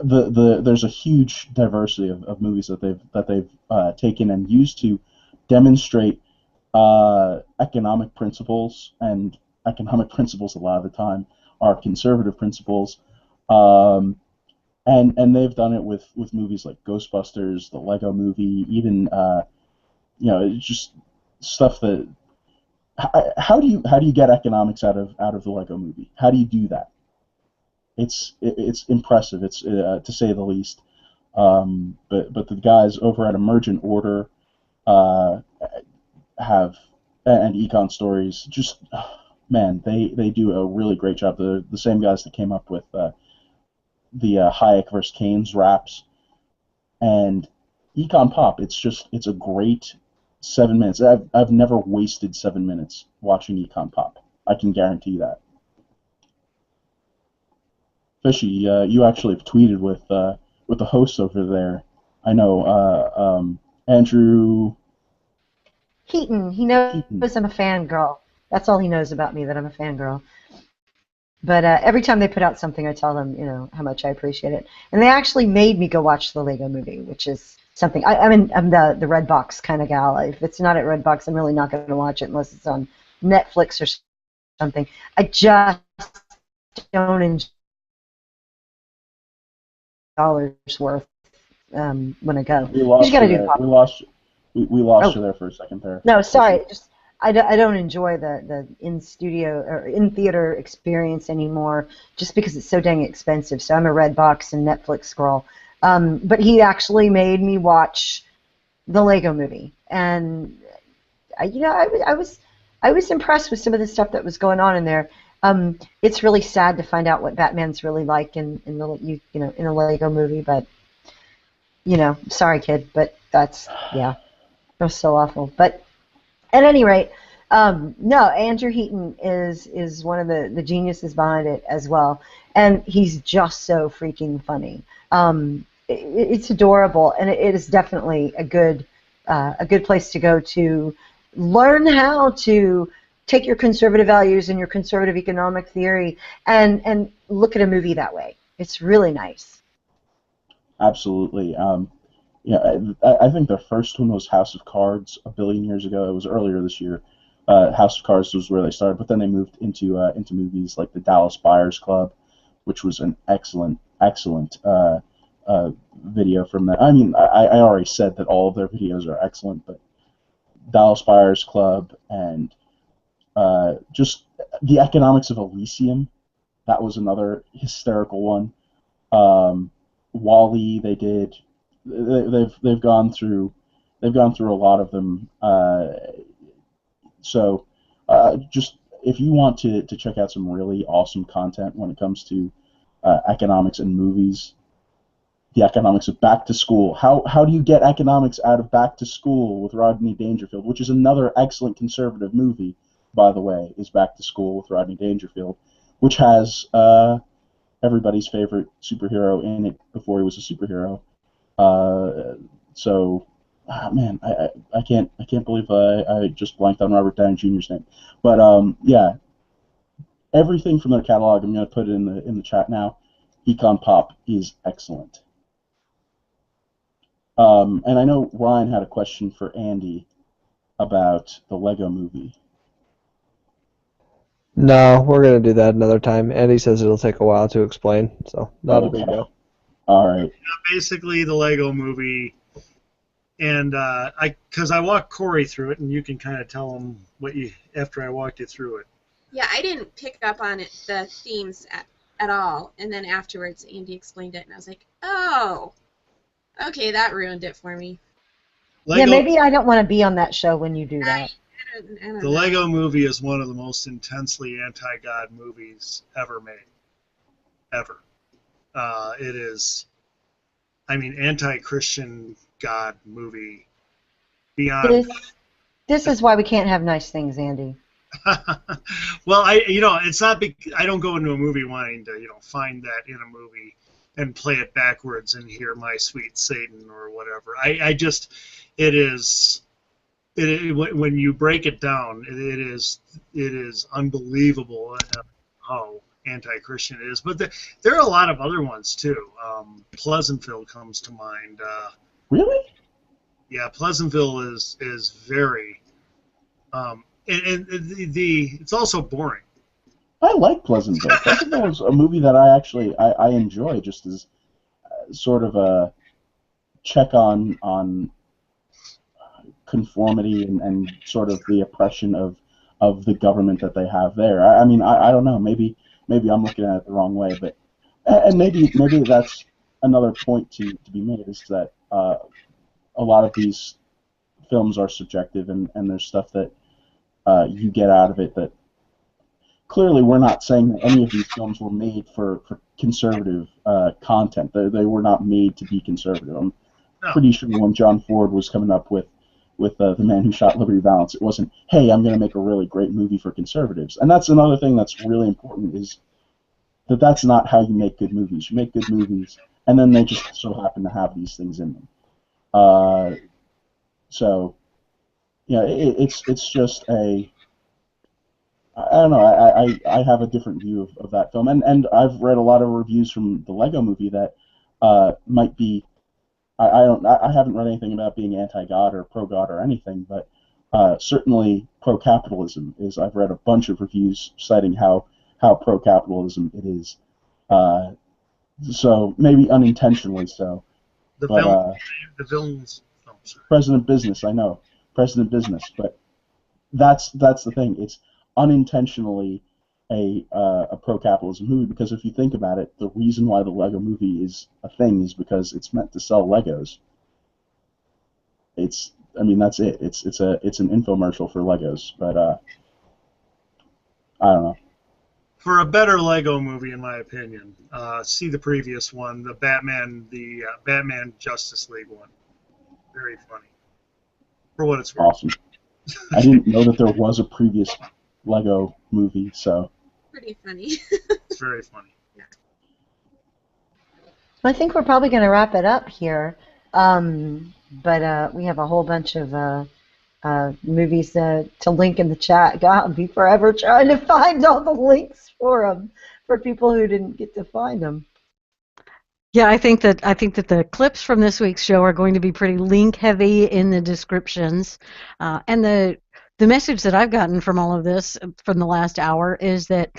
there's a huge diversity of movies that they've taken and used to demonstrate economic principles, and economic principles a lot of the time are conservative principles, and they've done it with movies like Ghostbusters, the Lego Movie, even it's just stuff that. How do you get economics out of the Lego Movie? How do you do that? It's impressive. It's to say the least. But the guys over at Emergent Order have, and Econ Stories, just man, they do a really great job. The same guys that came up with the Hayek versus Keynes raps, and Econ Pop. It's a great 7 minutes. I've never wasted 7 minutes watching Econ Pop. I can guarantee that. Fishy, you actually have tweeted with the host over there. I know, Andrew Heaton. He knows Heaton. I'm a fangirl. That's all he knows about me, that I'm a fangirl. But every time they put out something, I tell them, how much I appreciate it. And they actually made me go watch the Lego Movie, which is something. I'm the Redbox kind of gal. If it's not at Redbox, I'm really not going to watch it unless it's on Netflix or something. I just don't enjoy dollars worth when I go. We lost you got to you do there. pop. We lost you there for a second there. No, sorry. I don't enjoy the in studio or in theater experience anymore, just because it's so dang expensive. So I'm a Redbox and Netflix scroll. But he actually made me watch the Lego Movie, and I was impressed with some of the stuff that was going on in there. It's really sad to find out what Batman's really like in a Lego Movie, but sorry, kid, but that's it was so awful. But at any rate, no, Andrew Heaton is one of the geniuses behind it as well, and he's just so freaking funny. It's adorable, and it is definitely a good place to go to learn how to take your conservative values and your conservative economic theory and look at a movie that way. It's really nice. Absolutely. I think the first one was House of Cards a billion years ago. It was earlier this year. House of Cards was where they started, but then they moved into movies like the Dallas Buyers Club, which was an excellent video from that. I mean, I already said that all of their videos are excellent, but Dallas Buyers Club and just the economics of Elysium, that was another hysterical one. Wall-E, they've gone through a lot of them. So just if you want to check out some really awesome content when it comes to economics and movies, the economics of Back to School. How do you get economics out of Back to School with Rodney Dangerfield, which is another excellent conservative movie, by the way, is Back to School with Rodney Dangerfield, which has everybody's favorite superhero in it before he was a superhero. Man, I can't believe I just blanked on Robert Downey Jr.'s name. But yeah, everything from their catalog, I'm going to put it in the chat now. Econ Pop is excellent. And I know Ryan had a question for Andy about the Lego Movie. No, we're going to do that another time. Andy says it'll take a while to explain, so not a big deal. All right. Basically, the Lego Movie And because I walked Corey through it, and you can kind of tell him what you after I walked you through it. Yeah, I didn't pick up on it, the themes at all, and then afterwards Andy explained it, and I was like, oh, okay, that ruined it for me. Yeah, Lego, maybe I don't want to be on that show when you do that. I don't the know. Lego Movie is one of the most intensely anti-God movies ever made, ever. It is, I mean, anti-Christian God movie beyond. This is why we can't have nice things, Andy. Well, it's not. I don't go into a movie wanting to, find that in a movie and play it backwards and hear "My Sweet Satan" or whatever. It is. When you break it down, it is unbelievable how anti-Christian it is. But there are a lot of other ones too. Pleasantville comes to mind. Really? Yeah, Pleasantville is very. And it's also boring. I like Pleasantville. Pleasantville is a movie that I enjoy just as sort of a check on conformity and sort of the oppression of the government that they have there. I mean, I don't know. Maybe I'm looking at it the wrong way, but and maybe that's another point to be made is that a lot of these films are subjective and there's stuff that you get out of it that clearly we're not saying that any of these films were made for conservative content. They were not made to be conservative. I'm pretty sure when John Ford was coming up with The Man Who Shot Liberty Valance, it wasn't, hey, I'm going to make a really great movie for conservatives. And that's another thing that's really important is that that's not how you make good movies. You make good movies, and then they just so happen to have these things in them. So, yeah, it's just a, I don't know. I have a different view of that film, and I've read a lot of reviews from the Lego Movie that might be. I haven't read anything about being anti-God or pro-God or anything, but certainly pro-capitalism is. I've read a bunch of reviews citing how pro-capitalism it is. So maybe unintentionally so, The but villain, the villains. Oh, sorry. President Business, I know, President Business, but that's the thing. It's unintentionally a pro-capitalism movie because if you think about it, the reason why the Lego Movie is a thing is because it's meant to sell Legos. I mean, that's it. It's an infomercial for Legos, but I don't know. For a better Lego Movie, in my opinion, see the previous one, the Batman Justice League one. Very funny. For what it's worth. Awesome. I didn't know that there was a previous Lego Movie, so. Pretty funny. It's very funny. I think we're probably going to wrap it up here. But we have a whole bunch of movies to link in the chat. God, I'll be forever trying to find all the links for them for people who didn't get to find them. Yeah, I think that the clips from this week's show are going to be pretty link heavy in the descriptions, and the message that I've gotten from all of this from the last hour is that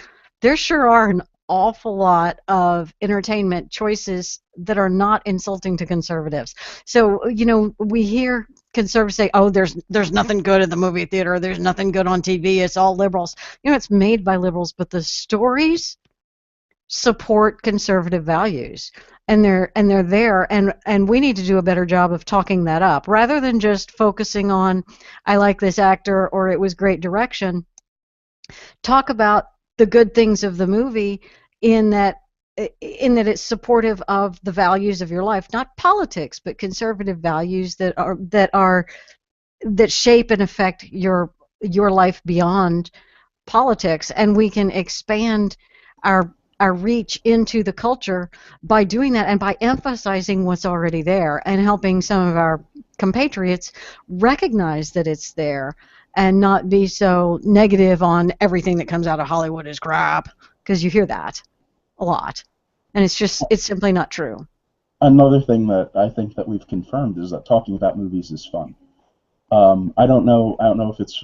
there sure are an awful lot of entertainment choices that are not insulting to conservatives. So, we hear conservatives say, oh, there's nothing good in the movie theater, there's nothing good on TV, it's all liberals. It's made by liberals, but the stories support conservative values. And they're there, and we need to do a better job of talking that up rather than just focusing on, I like this actor or it was great direction. Talk about the good things of the movie in that it's supportive of the values of your life, not politics, but conservative values that shape and affect your life beyond politics, and we can expand our reach into the culture by doing that and by emphasizing what's already there and helping some of our compatriots recognize that it's there and not be so negative on everything that comes out of Hollywood is crap, because you hear that a lot, and it's simply not true. Another thing that I think that we've confirmed is that talking about movies is fun. I don't know if it's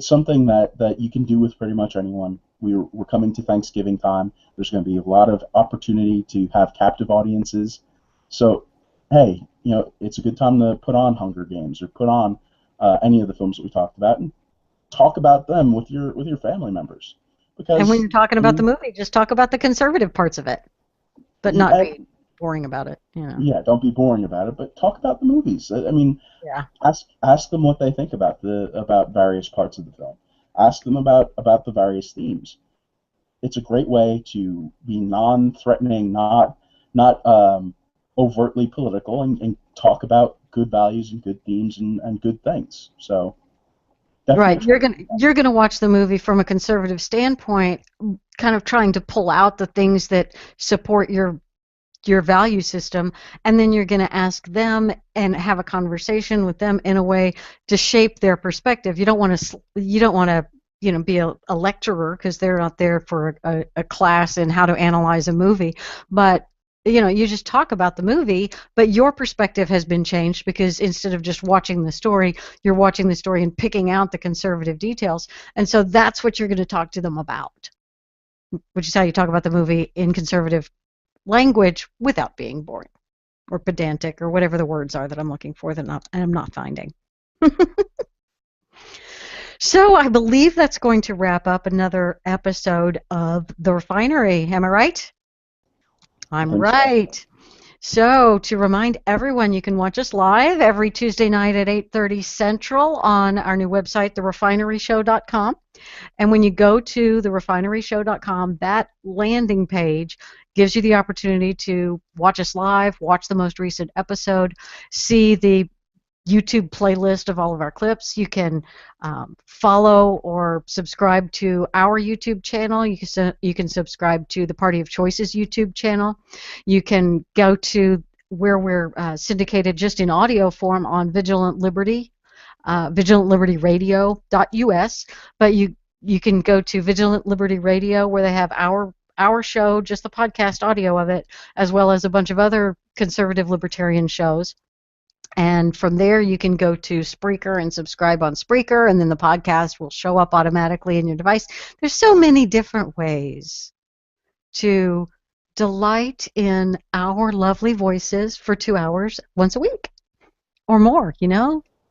something that you can do with pretty much anyone. We're coming to Thanksgiving time. There's going to be a lot of opportunity to have captive audiences. So, hey, it's a good time to put on Hunger Games or put on any of the films that we talked about and talk about them with your family members. And when Because you're talking about the movie, just talk about the conservative parts of it, but not be boring about it. Yeah, don't be boring about it, but talk about the movies. I mean, Yeah. ask them what they think about various parts of the film. Ask them about the various themes. It's a great way to be non-threatening, not overtly political, and talk about good values and good themes and good things. So definitely Right. try. You're gonna watch the movie from a conservative standpoint, kind of trying to pull out the things that support your value system, and then you're going to ask them and have a conversation with them in a way to shape their perspective. You don't want to be a lecturer, because they're not there for a class in how to analyze a movie, but you just talk about the movie, but your perspective has been changed because instead of just watching the story, you're watching the story and picking out the conservative details, and so that's what you're going to talk to them about, which is how you talk about the movie in conservative language without being boring or pedantic or whatever the words are that I'm looking for that I'm not finding. So I believe that's going to wrap up another episode of The Refinery. Am I right? I'm think so. right. So to remind everyone, you can watch us live every Tuesday night at 8:30 Central on our new website, therefineryshow.com. And when you go to therefineryshow.com, that landing page gives you the opportunity to watch us live, watch the most recent episode, see the YouTube playlist of all of our clips. You can follow or subscribe to our YouTube channel. You can subscribe to the Party of Choice's YouTube channel. You can go to where we're syndicated just in audio form on Vigilant Liberty, vigilantlibertyradio.us, but you can go to Vigilant Liberty Radio, where they have our show, just the podcast audio of it, as well as a bunch of other conservative libertarian shows. And from there, you can go to Spreaker and subscribe on Spreaker, and then the podcast will show up automatically in your device. There's so many different ways to delight in our lovely voices for 2 hours once a week or more,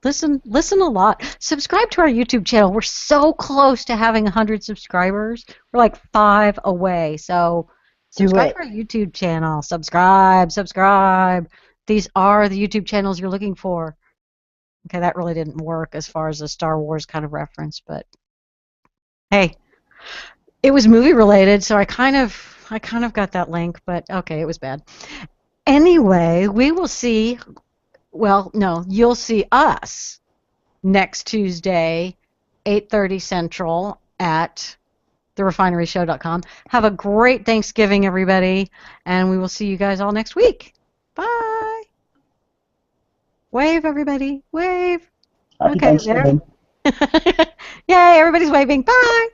Listen a lot. Subscribe to our YouTube channel. We're so close to having 100 subscribers. We're like 5 away. So subscribe to our YouTube channel. Subscribe. These are the YouTube channels you're looking for. Okay, that really didn't work as far as a Star Wars kind of reference, but hey, it was movie related, so I kind of got that link, but okay, it was bad. Anyway, we will see. Well, no, you'll see us next Tuesday, 8:30 Central at therefineryshow.com. Have a great Thanksgiving, everybody, and we will see you guys all next week. Bye. Wave, everybody. Wave. Happy Okay, Thanksgiving. there. Yay, everybody's waving. Bye.